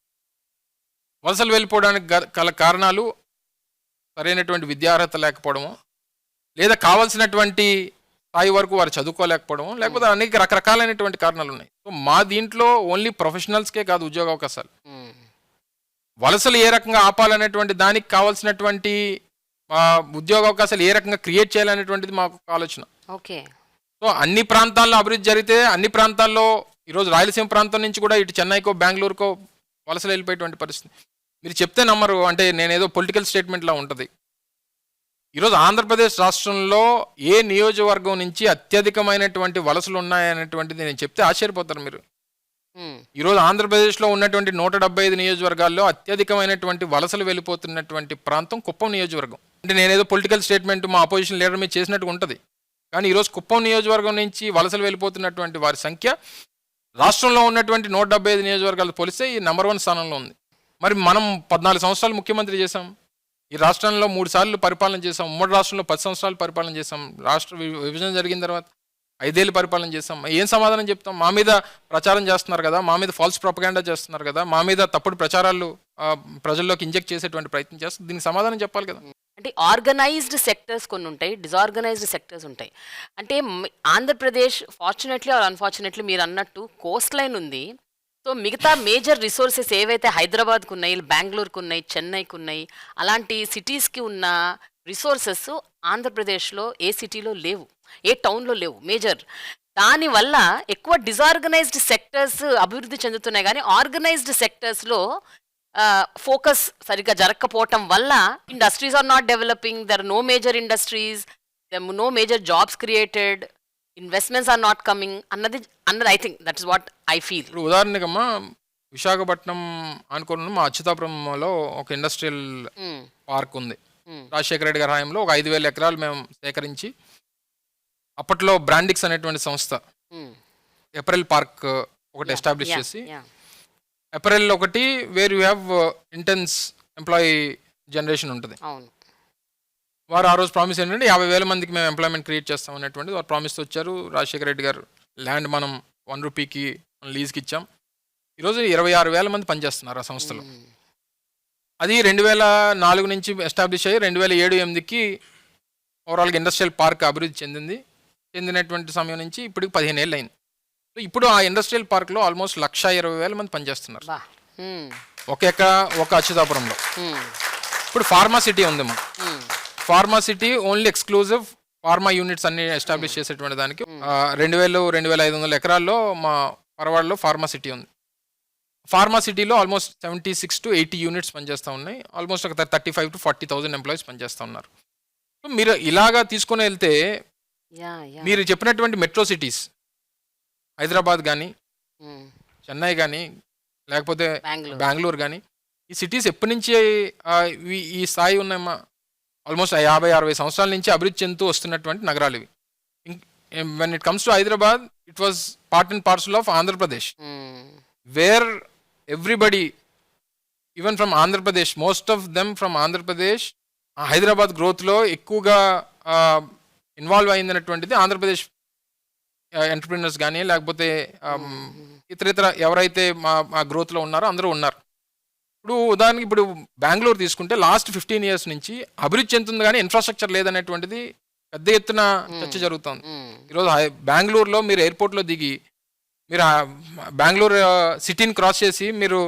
వలసలు వెళ్ళిపోవడానికి గల కారణాలు సరైనటువంటి విద్యార్హత లేకపోవడము, లేదా కావాల్సినటువంటి స్థాయి వరకు వారు చదువుకోలేకపోవడము, లేకపోతే అనేక రకరకాలైనటువంటి కారణాలు ఉన్నాయి. సో మా దీంట్లో ఓన్లీ ప్రొఫెషనల్స్కే కాదు ఉద్యోగ అవకాశాలు. వలసలు ఏ రకంగా ఆపాలనేటువంటి దానికి కావాల్సినటువంటి ఉద్యోగ అవకాశాలు ఏ రకంగా క్రియేట్ చేయాలనేటువంటిది మాకు ఆలోచన. ఓకే. సో అన్ని ప్రాంతాల్లో అభివృద్ధి జరిగితే అన్ని ప్రాంతాల్లో ఈరోజు రాయలసీమ ప్రాంతం నుంచి కూడా ఇటు చెన్నైకో బెంగళూరుకో వలసలు వెళ్ళిపోయేటువంటి పరిస్థితి. మీరు చెప్తే నమ్మరు. అంటే నేనేదో పొలిటికల్ స్టేట్మెంట్లా ఉంటుంది. ఈరోజు ఆంధ్రప్రదేశ్ రాష్ట్రంలో ఏ నియోజకవర్గం నుంచి అత్యధికమైనటువంటి వలసలు ఉన్నాయనేటువంటిది నేను చెప్తే ఆశ్చర్యపోతారు మీరు. ఈరోజు ఆంధ్రప్రదేశ్లో ఉన్నటువంటి 175 నియోజకవర్గాల్లో అత్యధికమైనటువంటి వలసలు వెళ్ళిపోతున్నటువంటి ప్రాంతం కుప్పం నియోజకవర్గం. అంటే నేనేదో పొలిటికల్ స్టేట్మెంట్ మా అపోజిషన్ లీడర్ మీద చేసినట్టుగా ఉంటుంది. కానీ ఈరోజు కుప్పం నియోజకవర్గం నుంచి వలసలు వెళ్ళిపోతున్నటువంటి వారి సంఖ్య రాష్ట్రంలో ఉన్నటువంటి 175 నియోజకవర్గాలు పోలిస్తే ఈ నెంబర్ 1 స్థానంలో ఉంది. మరి మనం 14 సంవత్సరాలు ముఖ్యమంత్రి చేశాం. ఈ రాష్ట్రంలో 3 సార్లు పరిపాలన చేసాం. ఉమ్మడి రాష్ట్రంలో 10 సంవత్సరాలు పరిపాలన చేసాం. రాష్ట్ర విభజన జరిగిన తర్వాత 5 ఏళ్ళు పరిపాలన చేసాం. ఏం సమాధానం చెప్తాం? మా మీద ప్రచారం చేస్తున్నారు కదా, మా మీద ఫాల్స్ ప్రొపగాండా చేస్తున్నారు కదా, మా మీద తప్పుడు ప్రచారాలు ప్రజల్లోకి ఇంజెక్ట్ చేసేటువంటి ప్రయత్నం చేస్తారు. దీనికి సమాధానం చెప్పాలి కదా. అంటే ఆర్గనైజ్డ్ సెక్టర్స్ కొన్ని ఉంటాయి, డిజార్గనైజ్డ్ సెక్టర్స్ ఉంటాయి. అంటే ఆంధ్రప్రదేశ్ ఫార్చునేట్లీ ఆర్ అన్ఫార్చునేట్లీ మీరు అన్నట్టు కోస్ట్ లైన్ ఉంది. సో మిగతా మేజర్ రిసోర్సెస్ ఏవైతే హైదరాబాద్కు ఉన్నాయి, బెంగళూరుకు ఉన్నాయి, చెన్నైకి ఉన్నాయి, అలాంటి సిటీస్కి ఉన్న రిసోర్సెస్ ఆంధ్రప్రదేశ్లో ఏ సిటీలో లేవు, ఏ టౌన్లో లేవు మేజర్. దానివల్ల ఎక్కువ డిజార్గనైజ్డ్ సెక్టర్స్ అభివృద్ధి చెందుతున్నాయి, కానీ ఆర్గనైజ్డ్ సెక్టర్స్లో ఫోకస్ సరిగ్గా జరగకపోవటం వల్ల industries are not developing, there are no major industries, there no major jobs created, investments are not coming అన్నది I think that is what I feel. ఇప్పుడు ఉదాహరణకమ్మా విశాఖపట్నం అనుకున్న మా అచ్యుతాపురంలో ఒక ఇండస్ట్రియల్ పార్క్ ఉంది. రాజశేఖర రెడ్డి గారి హయాంలో ఒక 5,000 ఎకరాలు మేము సేకరించి అప్పట్లో బ్రాండిక్స్ అనేటువంటి సంస్థ ఏప్రిల్ పార్క్ ఒకటి ఎస్టాబ్లిష్ చేసి, yeah. అపెరల్ ఒకటి wear you have intense employee generation ఉంటుంది. అవును. వారు ఆ రోజు ప్రామిస్ ఏంటంటే 50,000 మందికి మేము ఎంప్లాయ్మెంట్ క్రియేట్ చేస్తాం అనేటువంటిది వారు ప్రామిస్ వచ్చారు. రాజశేఖర రెడ్డి గారు ల్యాండ్ మనం 1 రూపీకి లీజ్కి ఇచ్చాం. ఈరోజు 26,000 మంది పనిచేస్తున్నారు ఆ సంస్థలో. అది 2004 నుంచి ఎస్టాబ్లిష్ అయ్యి 2007-8కి ఓవరాల్గా ఇండస్ట్రియల్ పార్క్ అభివృద్ధి చెందినటువంటి సమయం నుంచి ఇప్పటికి 15 ఏళ్ళు అయింది. సో ఇప్పుడు ఆ ఇండస్ట్రియల్ పార్క్లో ఆల్మోస్ట్ 1,20,000 మంది పనిచేస్తున్నారు. బా. Hmm. ఒక అచ్యుతాపురంలో. ఇప్పుడు ఫార్మా సిటీ ఉంది మా pharma city only exclusive pharma units అన్ని ఎస్టాబ్లిష్ చేసేటువంటి దానికి 2,000-2,500 ఎకరాల్లో మా పరవాడలో ఫార్మా సిటీ ఉంది. ఫార్మా సిటీలో ఆల్మోస్ట్ 76 to 80 యూనిట్స్ పనిచేస్తూ ఉన్నాయి. ఆల్మోస్ట్ ఒక 35,000 to 40,000 ఎంప్లాయీస్ పనిచేస్తూ ఉన్నారు. మీరు ఇలాగా తీసుకుని వెళ్తే మీరు చెప్పినటువంటి మెట్రో సిటీస్ హైదరాబాద్ కానీ, చెన్నై కానీ, లేకపోతే బెంగళూరు కానీ, ఈ సిటీస్ ఎప్పటి నుంచి ఈ స్థాయి ఉన్నాయమ్మా? ఆల్మోస్ట్ 50-60 సంవత్సరాల నుంచి అభివృద్ధి చెందుతూ వస్తున్నటువంటి నగరాలు ఇవి. When it comes to Hyderabad, it was part and parcel of Andhra Pradesh, where everybody even from Andhra Pradesh, most of them from Andhra Pradesh, Hyderabad గ్రోత్లో ఎక్కువగా ఇన్వాల్వ్ అయిందనేటువంటిది ఆంధ్రప్రదేశ్ ఎంటర్ప్రినర్స్ కానీ, లేకపోతే ఇతర ఎవరైతే మా గ్రోత్లో ఉన్నారో అందరూ ఉన్నారు. ఇప్పుడు ఉదాహరణకి ఇప్పుడు బెంగళూరు తీసుకుంటే లాస్ట్ 15 years నుంచి అభివృద్ధి చెందుతుంది కానీ ఇన్ఫ్రాస్ట్రక్చర్ లేదనేటువంటిది పెద్ద ఎత్తున చర్చ జరుగుతుంది. ఈరోజు బెంగళూరులో మీరు ఎయిర్పోర్ట్లో దిగి మీరు బెంగళూరు సిటీని క్రాస్ చేసి మీరు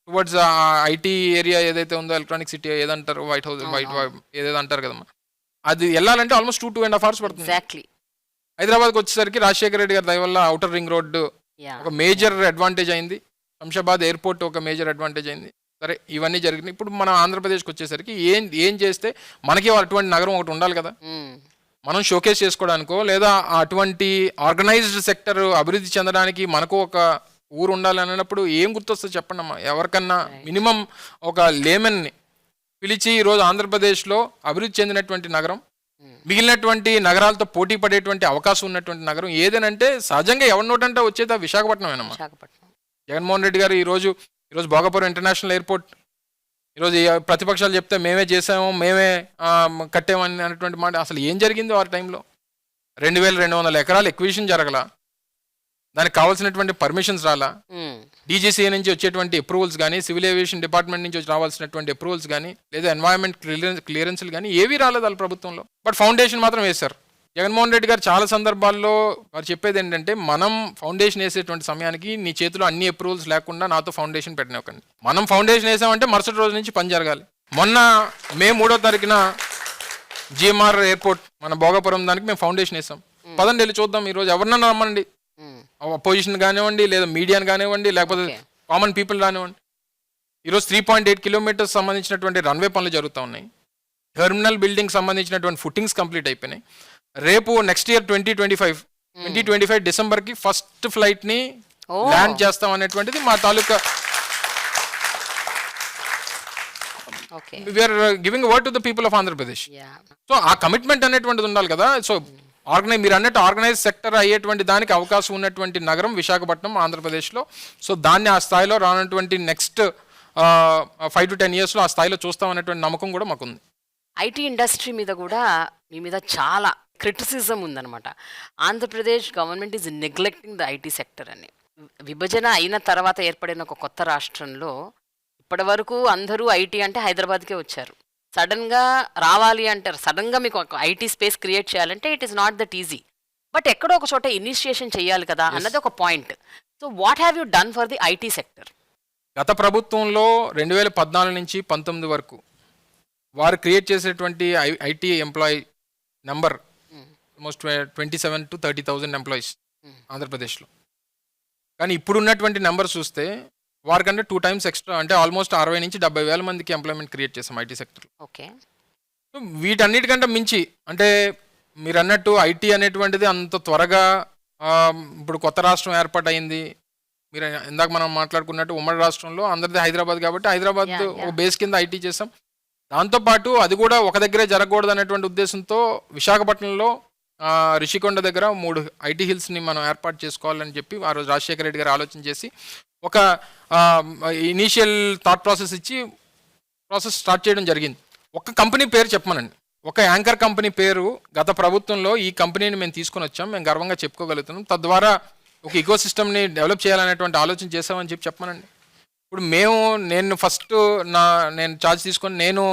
టువర్డ్స్ ఐటీ ఏరియా ఏదైతే ఉందో, ఎలక్ట్రానిక్ సిటీ ఏదంటారు, వైట్ ఏదేదో అంటారు కదమ్మా, అది వెళ్ళాలంటే ఆల్మోస్ట్ 2.5 hours పడుతుంది. హైదరాబాద్కి వచ్చేసరికి రాజశేఖర రెడ్డి గారి దయ వల్ల ఔటర్ రింగ్ రోడ్డు ఒక మేజర్ అడ్వాంటేజ్ అయింది. శంషాబాద్ ఎయిర్పోర్ట్ ఒక మేజర్ అడ్వాంటేజ్ అయింది. సరే, ఇవన్నీ జరిగినాయి. ఇప్పుడు మన ఆంధ్రప్రదేశ్కి వచ్చేసరికి ఏం చేస్తే మనకి అటువంటి నగరం ఒకటి ఉండాలి కదా, మనం షోకేస్ చేసుకోవడానికో లేదా అటువంటి ఆర్గనైజ్డ్ సెక్టర్ అభివృద్ధి చెందడానికి మనకు ఒక ఊరు ఉండాలి అన్నప్పుడు ఏం గుర్తొస్తుంది చెప్పండి అమ్మా? ఎవరికన్నా మినిమం ఒక లేమన్ని పిలిచి ఈరోజు ఆంధ్రప్రదేశ్లో అభివృద్ధి చెందినటువంటి నగరం, మిగిలినటువంటి నగరాలతో పోటీ పడేటువంటి అవకాశం ఉన్నటువంటి నగరం ఏదేనంటే సహజంగా ఎవరి నోటంటే వచ్చేది ఆ విశాఖపట్నమేనమ్మా. జగన్మోహన్ రెడ్డి గారు ఈరోజు భోగాపురం ఇంటర్నేషనల్ ఎయిర్పోర్ట్, ఈరోజు ప్రతిపక్షాలు చెప్తే మేమే చేసాము, మేమే కట్టామని అనేటువంటి మాట అసలు ఏం జరిగిందో ఆ టైంలో? 2,200 ఎకరాలు ఎక్విజిషన్ జరగల, దానికి కావాల్సినటువంటి పర్మిషన్స్ రాలా, డీజీసీఏ నుంచి వచ్చేటువంటి అప్రూవల్స్ కానీ, సివిల్ ఏవియేషన్ డిపార్ట్మెంట్ నుంచి రావాల్సినటువంటి అప్రూవల్స్ కానీ, లేదా ఎన్వైరన్మెంట్ క్లియరెన్స్లు కానీ ఏవీ రాలేదు వాళ్ళ ప్రభుత్వంలో. బట్ ఫౌండేషన్ మాత్రం వేశారు. జగన్మోహన్ రెడ్డి గారు చాలా సందర్భాల్లో వారు చెప్పేది ఏంటంటే, మనం ఫౌండేషన్ వేసేటువంటి సమయానికి నీ చేతిలో అన్ని అప్రూవల్స్ లేకుండా నాతో ఫౌండేషన్ పెట్టినవ్వకండి. మనం ఫౌండేషన్ వేసామంటే మరుసటి రోజు నుంచి పని జరగాలి. మొన్న మే 3వ తారీఖున జిఎంఆర్ ఎయిర్పోర్ట్ మన భోగాపురం దానికి మేము ఫౌండేషన్ వేసాం. పదండి వెళ్ళి చూద్దాం. ఈరోజు ఎవరినన్నా రమ్మనండి, అపోజిషన్ కానివ్వండి, లేదా మీడియాని కానివ్వండి, లేకపోతే కామన్ పీపుల్ కానివ్వండి. ఈరోజు 3.8 kilometers సంబంధించినటువంటి రన్వే పనులు జరుగుతూ ఉన్నాయి. టెర్మినల్ బిల్డింగ్ సంబంధించినటువంటి ఫుట్టింగ్స్ కంప్లీట్ అయిపోయినాయి. రేపు నెక్స్ట్ ఇయర్ 2025 డిసెంబర్కి ఫస్ట్ ఫ్లైట్ని ల్యాండ్ చేస్తాం అనేటువంటిది మా తాలూకా. We're giving word to the people of Andhra Pradesh. So ఆ కమిట్మెంట్ అనేటువంటిది ఉండాలి కదా. సో మీరు అన్నట్టు ఆర్గనైజ్ సెక్టర్ అయ్యేటువంటి దానికి అవకాశం ఉన్నటువంటి నగరం విశాఖపట్నం ఆంధ్రప్రదేశ్లో. సో దాన్ని ఆ స్థాయిలో రానటువంటి నెక్స్ట్ 5 to 10 yearsలో ఆ స్థాయిలో చూస్తాం అనేటువంటి నమ్మకం కూడా మాకుంది. ఐటీ ఇండస్ట్రీ మీద కూడా మీ మీద చాలా క్రిటిసిజం ఉందన్నమాట. Andhra Pradesh government is neglecting the IT sector అని. విభజన అయిన తర్వాత ఏర్పడిన ఒక కొత్త రాష్ట్రంలో ఇప్పటి వరకు అందరూ ఐటీ అంటే హైదరాబాద్కే వచ్చారు. సడన్గా రావాలి అంటారు, సడన్గా మీకు ఒక ఐటీ స్పేస్ క్రియేట్ చేయాలంటే it is not that easy. But ఎక్కడో ఒక చోట ఇనిషియేషన్ చేయాలి కదా అన్నది ఒక point. So what have you done for the IT sector? గత ప్రభుత్వంలో 2014 నుంచి 19 వరకు వారు క్రియేట్ చేసేటువంటి IT employee number almost 27,000 to 30,000 employees ఆంధ్రప్రదేశ్లో. కానీ ఇప్పుడు ఉన్నటువంటి నెంబర్ చూస్తే వారికంటే 2 times ఎక్స్ట్రా, అంటే ఆల్మోస్ట్ 60,000 నుంచి 70,000 మందికి ఎంప్లాయ్మెంట్ క్రియేట్ చేసాం ఐటీ సెక్టర్లో. ఓకే. వీటన్నిటికంటే మించి అంటే మీరు అన్నట్టు ఐటీ అనేటువంటిది అంత త్వరగా ఇప్పుడు కొత్త రాష్ట్రం ఏర్పాటైంది. మీరు ఇందాక మనం మాట్లాడుకున్నట్టు ఉమ్మడి రాష్ట్రంలో అందరిది హైదరాబాద్ కాబట్టి హైదరాబాద్ ఒక బేస్ కింద ఐటీ చేసాం. దాంతోపాటు అది కూడా ఒక దగ్గరే జరగకూడదు అనేటువంటి ఉద్దేశంతో విశాఖపట్నంలో రిషికొండ దగ్గర 3 ఐటీ హిల్స్ని మనం ఏర్పాటు చేసుకోవాలని చెప్పి ఆ రోజు రాజశేఖర రెడ్డి గారు ఆలోచన చేసి ఒక ఇనీషియల్ థాట్ ప్రాసెస్ ఇచ్చి ప్రాసెస్ స్టార్ట్ చేయడం జరిగింది. ఒక కంపెనీ పేరు చెప్పమనండి, ఒక యాంకర్ కంపెనీ పేరు గత ప్రభుత్వంలో ఈ కంపెనీని మేము తీసుకొని వచ్చాం, మేము గర్వంగా చెప్పుకోగలుగుతున్నాం, తద్వారా ఒక ఈకో సిస్టమ్ని డెవలప్ చేయాలనేటువంటి ఆలోచన చేసామని చెప్పమనండి. ఇప్పుడు నేను ఫస్ట్ నేను ఛార్జ్ తీసుకొని నేను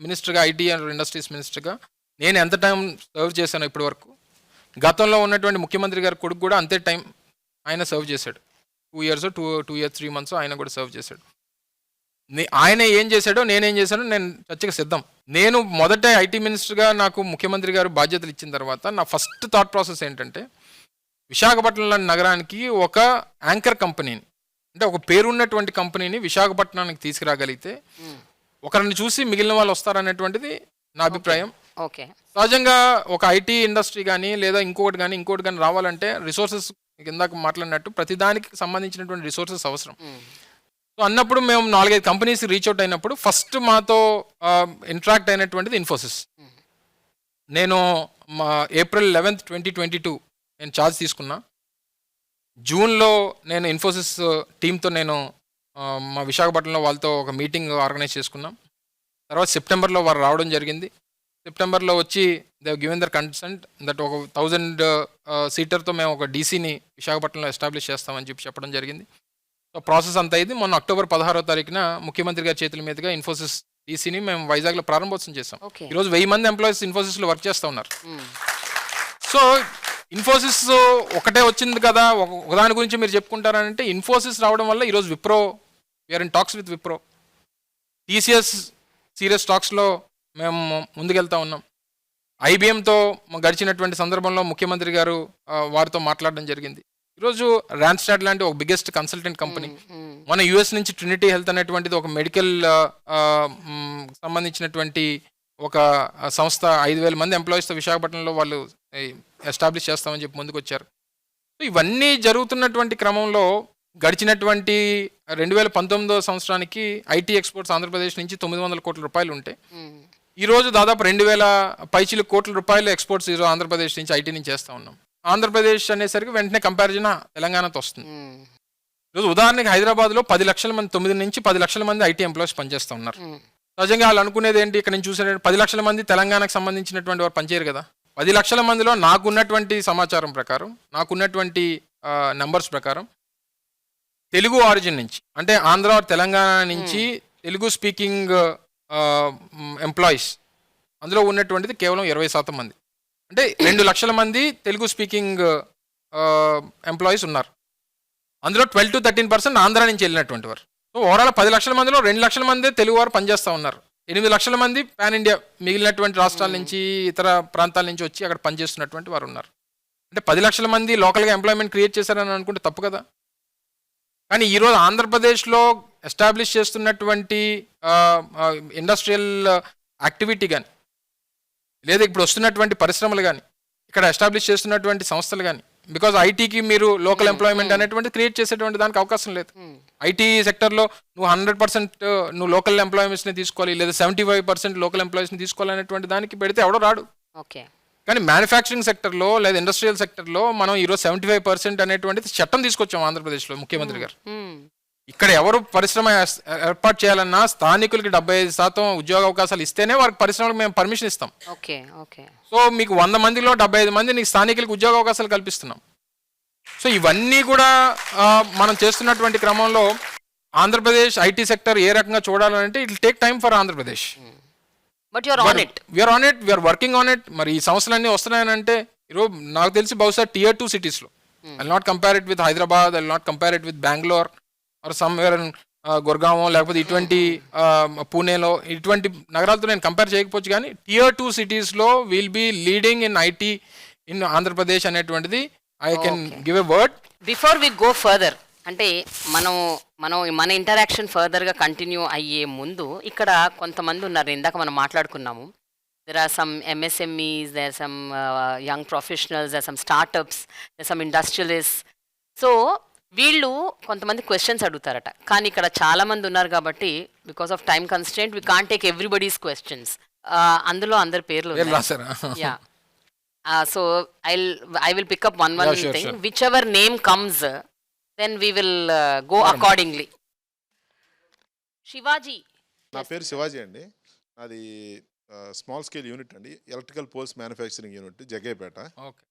మినిస్టర్గా, ఐటీ అండ్ ఇండస్ట్రీస్ మినిస్టర్గా నేను ఎంత టైం సర్వ్ చేశాను ఇప్పటి వరకు, గతంలో ఉన్నటువంటి ముఖ్యమంత్రి గారి కొడుకు కూడా అంతే టైం ఆయన సర్వ్ చేశాడు. 2 years 2 years 3 months ఆయన కూడా సర్వ్ చేశాడు. ఆయన ఏం చేశాడో నేనేం చేశానో నేను చర్చగా సిద్ధం. నేను మొదట ఐటీ మినిస్టర్గా నాకు ముఖ్యమంత్రి గారు బాధ్యతలు ఇచ్చిన తర్వాత నా ఫస్ట్ థాట్ ప్రాసెస్ ఏంటంటే విశాఖపట్నం లాంటి నగరానికి ఒక యాంకర్ కంపెనీని, అంటే ఒక పేరున్నటువంటి కంపెనీని విశాఖపట్నానికి తీసుకురాగలిగితే ఒకరిని చూసి మిగిలిన వాళ్ళు వస్తారనేటువంటిది నా అభిప్రాయం. ఓకే, సహజంగా ఒక ఐటీ ఇండస్ట్రీ కానీ లేదా ఇంకొకటి కానీ రావాలంటే రిసోర్సెస్ ఇందాక మాట్లాడినట్టు ప్రతిదానికి సంబంధించినటువంటి రిసోర్సెస్ అవసరం. సో అన్నప్పుడు మేము 4-5 కంపెనీస్ రీచ్ అవుట్ అయినప్పుడు ఫస్ట్ మాతో ఇంటరాక్ట్ అయినటువంటిది ఇన్ఫోసిస్. నేను April 11th 2022 నేను ఛార్జ్ తీసుకున్నా. జూన్లో నేను ఇన్ఫోసిస్ టీంతో నేను మా విశాఖపట్నంలో వాళ్ళతో ఒక మీటింగ్ ఆర్గనైజ్ చేసుకున్నాం. తర్వాత సెప్టెంబర్లో వారు రావడం జరిగింది. సెప్టెంబర్లో వచ్చి they given their consent that ఒక 1000 సీటర్తో మేము ఒక డీసీని విశాఖపట్నంలో ఎస్టాబ్లిష్ చేస్తామని చెప్పడం జరిగింది. సో ప్రాసెస్ అంతా అయింది. మొన్న October 16వ తారీఖున ముఖ్యమంత్రి గారి చేతుల మీదుగా ఇన్ఫోసిస్ డీసీని మేము వైజాగ్లో ప్రారంభోత్సవం చేస్తాం. ఈరోజు 1000 మంది ఎంప్లాయీస్ ఇన్ఫోసిస్లో వర్క్ చేస్తూ ఉన్నారు. సో ఇన్ఫోసిస్ ఒకటే వచ్చింది కదా, ఒకదాని గురించి మీరు చెప్పుకుంటారంటే ఇన్ఫోసిస్ రావడం వల్ల ఈరోజు Wipro, we're in talks with Wipro, TCS serious టాక్స్లో మేము ముందుకెళ్తా ఉన్నాం. ఐబిఎంతో గడిచినటువంటి సందర్భంలో ముఖ్యమంత్రి గారు వారితో మాట్లాడడం జరిగింది. ఈరోజు ర్యాన్స్టాడ్ లాంటి ఒక బిగ్గెస్ట్ కన్సల్టెంట్ కంపెనీ, మన యుఎస్ నుంచి ట్రినిటీ హెల్త్ అనేటువంటిది ఒక మెడికల్ సంబంధించినటువంటి ఒక సంస్థ 5000 మంది ఎంప్లాయీస్తో విశాఖపట్నంలో వాళ్ళు ఎస్టాబ్లిష్ చేస్తామని చెప్పి ముందుకు వచ్చారు. సో ఇవన్నీ జరుగుతున్నటువంటి క్రమంలో గడిచినటువంటి 2019 సంవత్సరానికి ఐటీ ఎక్స్పోర్ట్స్ ఆంధ్రప్రదేశ్ నుంచి 900 కోట్ల రూపాయలు ఉంటే ఈరోజు దాదాపు 2000 పైచిలు కోట్ల రూపాయలు ఎక్స్పోర్ట్స్ ఈరోజు ఆంధ్రప్రదేశ్ నుంచి ఐటీ నుంచి చేస్తూ ఉన్నాం. ఆంధ్రప్రదేశ్ అనేసరికి వెంటనే కంపారిజన్ తెలంగాణతో వస్తుంది. ఈరోజు ఉదాహరణకి హైదరాబాద్లో 10 లక్షల మంది, 9 నుంచి 10 లక్షల మంది ఐటీ ఎంప్లాయీస్ పనిచేస్తూ ఉన్నారు. సహజంగా వాళ్ళు అనుకునేది ఏంటి, ఇక్కడ నుంచి చూసే 10 లక్షల మంది తెలంగాణకు సంబంధించినటువంటి వారు పనిచేయరు కదా. 10 లక్షల మందిలో నాకున్నటువంటి సమాచారం ప్రకారం, నాకున్నటువంటి నంబర్స్ ప్రకారం తెలుగు ఆరిజిన్ నుంచి, అంటే ఆంధ్ర తెలంగాణ నుంచి తెలుగు స్పీకింగ్ ఎంప్లాయీస్ అందులో ఉన్నటువంటిది కేవలం 20% మంది. అంటే 2 లక్షల మంది తెలుగు స్పీకింగ్ ఎంప్లాయీస్ ఉన్నారు. అందులో 12 to 13% ఆంధ్ర నుంచి వెళ్ళినటువంటి వారు. సో ఓవరాల్ 10 లక్షల మందిలో 2 లక్షల మంది తెలుగు వారు పనిచేస్తూ ఉన్నారు. 8 లక్షల మంది పాన్ ఇండియా మిగిలినటువంటి రాష్ట్రాల నుంచి, ఇతర ప్రాంతాల నుంచి వచ్చి అక్కడ పనిచేస్తున్నటువంటి వారు ఉన్నారు. అంటే 10 లక్షల మంది లోకల్గా ఎంప్లాయ్మెంట్ క్రియేట్ చేశారని అనుకుంటే తప్పు కదా. కానీ ఈరోజు ఆంధ్రప్రదేశ్లో ఎస్టాబ్లిష్ చేస్తున్నటువంటి ఇండస్ట్రియల్ యాక్టివిటీ కానీ, లేదా ఇప్పుడు వస్తున్నటువంటి పరిశ్రమలు కానీ, ఇక్కడ ఎస్టాబ్లిష్ చేస్తున్నటువంటి సంస్థలు కానీ, బికాజ్ ఐటీకి మీరు లోకల్ ఎంప్లాయ్మెంట్ అనేటువంటి క్రియేట్ చేసేటువంటి దానికి అవకాశం లేదు. ఐటీ సెక్టర్లో నువ్వు 100% నువ్వు లోకల్ ఎంప్లాయ్మెంట్స్ని తీసుకోవాలి, లేదా 75% లోకల్ ఎంప్లాయీస్ని తీసుకోవాలనేటువంటి దానికి పెడితే ఎవడో రాడు. ఓకే, కానీ మ్యానుఫ్యాక్చరింగ్ సెక్టర్లో లేదా ఇండస్ట్రియల్ సెక్టర్లో మనం ఈరోజు 75% అనేటువంటిది చట్టం తీసుకొచ్చాం ఆంధ్రప్రదేశ్లో ముఖ్యమంత్రి గారు. ఇక్కడ ఎవరు పరిశ్రమ ఏర్పాటు చేయాలన్నా స్థానికులకి 75% ఉద్యోగ అవకాశాలు ఇస్తేనే వారికి పరిశ్రమలకు మేము పర్మిషన్ ఇస్తాం. Okay okay. సో మీకు 100 మందిలో 75 మంది నీకు స్థానికులకు ఉద్యోగ అవకాశాలు కల్పిస్తున్నాం. సో ఇవన్నీ కూడా మనం చేస్తున్నటువంటి క్రమంలో ఆంధ్రప్రదేశ్ ఐటీ సెక్టర్ ఏ రకంగా చూడాలంటే it will take time for Andhra Pradesh. But you're on it. We're on it, we're working on it. మరి ఈ సంస్థలన్నీ వస్తున్నాయనంటే ఈరోజు నాకు తెలిసి బహుశా Tier 2 సిటీస్లో, I will not compare it with Hyderabad, I will not compare it with Bengaluru or somewhere in Gurgaon, లేకపోతే ఇటువంటి పూణేలో ఇటువంటి నగరాలతో నేను కంపేర్ చేయకపోవచ్చు. కానీ Tier 2 సిటీస్లో will be leading in IT in Andhra Pradesh అనేటువంటిది I can give a word. Before we go further, అంటే మన ఇంటరాక్షన్ ఫర్దర్గా కంటిన్యూ అయ్యే ముందు ఇక్కడ కొంతమంది ఉన్నారు, ఇందాక మనం మాట్లాడుకున్నాము. There are some MSMEs, there are some young professionals, there are some startups, there are some industrialist. So వీళ్ళు కొంతమంది క్వశ్చన్స్ అడుగుతారట, కానీ ఇక్కడ చాలా మంది ఉన్నారు కాబట్టి because of time constraint we can't take everybody's questions. అందులో అందరి పేర్లు రాశారా? Yeah, So I will pick up one Yeah, sure, thing. sure. Whichever name comes, then we will go Madam. accordingly. Shivaji. నా పేరు శివాజీ అండి. నాది స్మాల్ స్కేల్ యూనిట్ అండి. Electrical poles manufacturing unit Jaggayyapeta. Okay.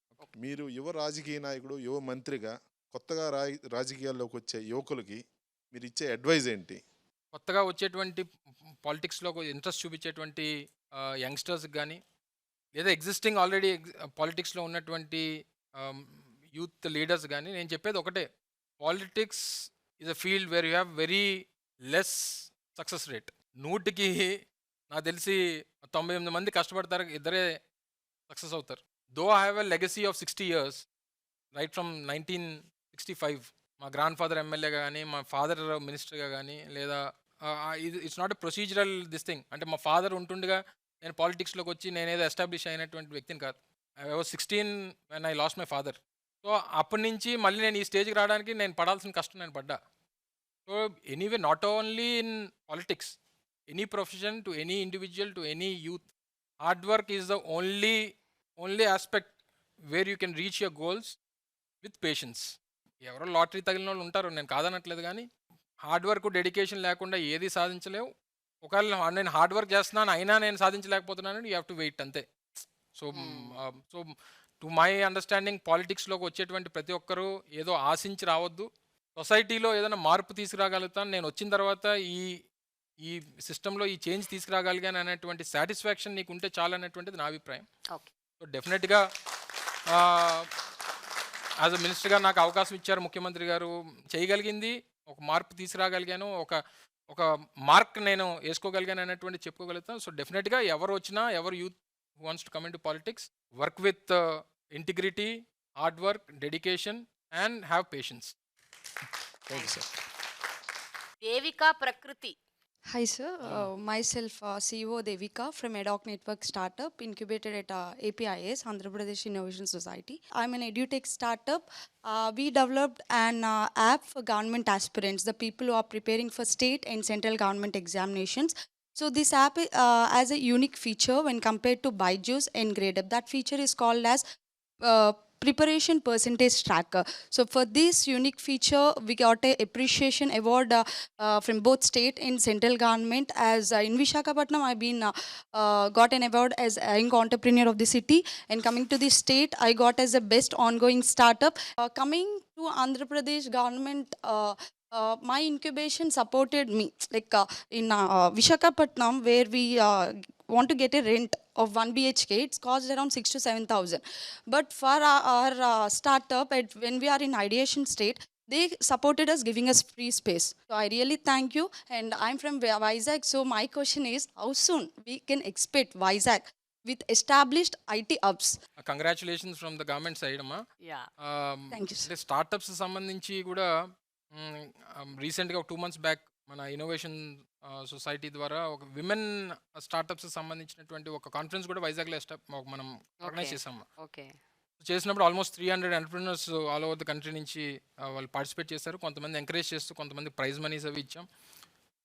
మీరు యువ రాజకీయ నాయకుడు, యువ మంత్రిగా కొత్తగా రాజకీయాల్లోకి వచ్చే యువకులకి మీరు ఇచ్చే అడ్వైజ్ ఏంటి? కొత్తగా వచ్చేటువంటి పాలిటిక్స్లో ఇంట్రెస్ట్ చూపించేటువంటి యంగ్స్టర్స్కి కానీ లేదా ఎగ్జిస్టింగ్ ఆల్రెడీ పాలిటిక్స్లో ఉన్నటువంటి యూత్ లీడర్స్ కానీ నేను చెప్పేది ఒకటే, politics is a field where you have very less success rate. 100కి నాకు తెలిసి 98 మంది కష్టపడతారు, ఇద్దరే సక్సెస్ అవుతారు. Though I have a legacy of 60 years right from 1965. మా గ్రాండ్ ఫాదర్ ఎమ్మెల్యేగా కానీ, మా ఫాదర్ మినిస్టర్గా కానీ, లేదా it's not a procedural this thing. అంటే మా ఫాదర్ ఉంటుండగా నేను పాలిటిక్స్లోకి వచ్చి నేనేదో ఎస్టాబ్లిష్ అయినటువంటి వ్యక్తిని కాదు. I was 16 when I lost my father. So అప్పటి నుంచి మళ్ళీ నేను ఈ స్టేజ్కి రావడానికి నేను పడాల్సిన కష్టం నేను పడ్డా. So anyway, not only in politics, any profession, to any individual, to any youth, hard work is the only aspect where you can reach your goals with patience. ఎవరో లాటరీ తగిలిన వాళ్ళు ఉంటారు, నేను కాదనట్లేదు, కానీ హార్డ్ వర్క్ డెడికేషన్ లేకుండా ఏది సాధించలేవు. ఒకవేళ నేను హార్డ్ వర్క్ చేస్తున్నాను అయినా నేను సాధించలేకపోతున్నాను, యూ హ్యావ్ టు వెయిట్ అంతే. సో టు మై అండర్స్టాండింగ్ పాలిటిక్స్లోకి వచ్చేటువంటి ప్రతి ఒక్కరూ ఏదో ఆశించి రావద్దు. సొసైటీలో ఏదైనా మార్పు తీసుకురాగలుగుతాను, నేను వచ్చిన తర్వాత ఈ సిస్టంలో ఈ చేంజ్ తీసుకురాగలిగాను అనేటువంటి సాటిస్ఫాక్షన్ నీకు ఉంటే చాలు అనేటువంటిది నా అభిప్రాయం. Okay. సో డెఫినెట్గా యాజ్ అ మినిస్టర్గా నాకు అవకాశం ఇచ్చారు ముఖ్యమంత్రి గారు, చేయగలిగింది ఒక మార్పు తీసుకురాగలిగాను, ఒక మార్క్ నేను వేసుకోగలిగాను అనేటువంటి చెప్పుకోగలుగుతాను. సో డెఫినెట్గా ఎవరు వచ్చినా, ఎవరు youth who wants to come in to politics, work with integrity, hard work, dedication and have patience. Thank you sir. Devika Prakriti. Hi sir, myself CEO Devika from Edoc Network Startup incubated at APIS, Andhra Pradesh Innovation Society. I'm an edutech startup. We developed an app for government aspirants, the people who are preparing for state and central government examinations. So this app has a unique feature when compared to Byju's and GradeUp. That feature is called as preparation percentage tracker. So for this unique feature, we got a appreciation award from both state and central government. As in Visakhapatnam, I've been got an award as young entrepreneur of the city, and coming to the state, I got as the best ongoing startup. Coming to Andhra Pradesh government, my incubation supported me, like in Visakhapatnam, where we want to get a rent of 1 BHK, it's cost around 6 to 7,000. But for our startup, when we are in ideation state, they supported us, giving us free space. So I really thank you. And I'm from Vizag. So my question is, how soon we can expect Vizag with established IT hubs? Congratulations from the government side అమ్మా. Yeah. Thank you, sir. అంటే startups సంబంధించి కూడా రీసెంట్గా ఒక 2 months back మన innovation society ద్వారా ఒక women startups సంబంధించినటువంటి ఒక కాన్ఫరెన్స్ కూడా వైజాగ్లో మనం ఆర్గనైజ్ చేసాము. Okay. చేసినప్పుడు almost 300 entrepreneurs all over the country నుంచి వాళ్ళు పార్టిసిపేట్ చేశారు. కొంతమంది ఎంకరేజ్ చేస్తూ, కొంతమంది ప్రైజ్ మనీస్ అవి ఇచ్చాం.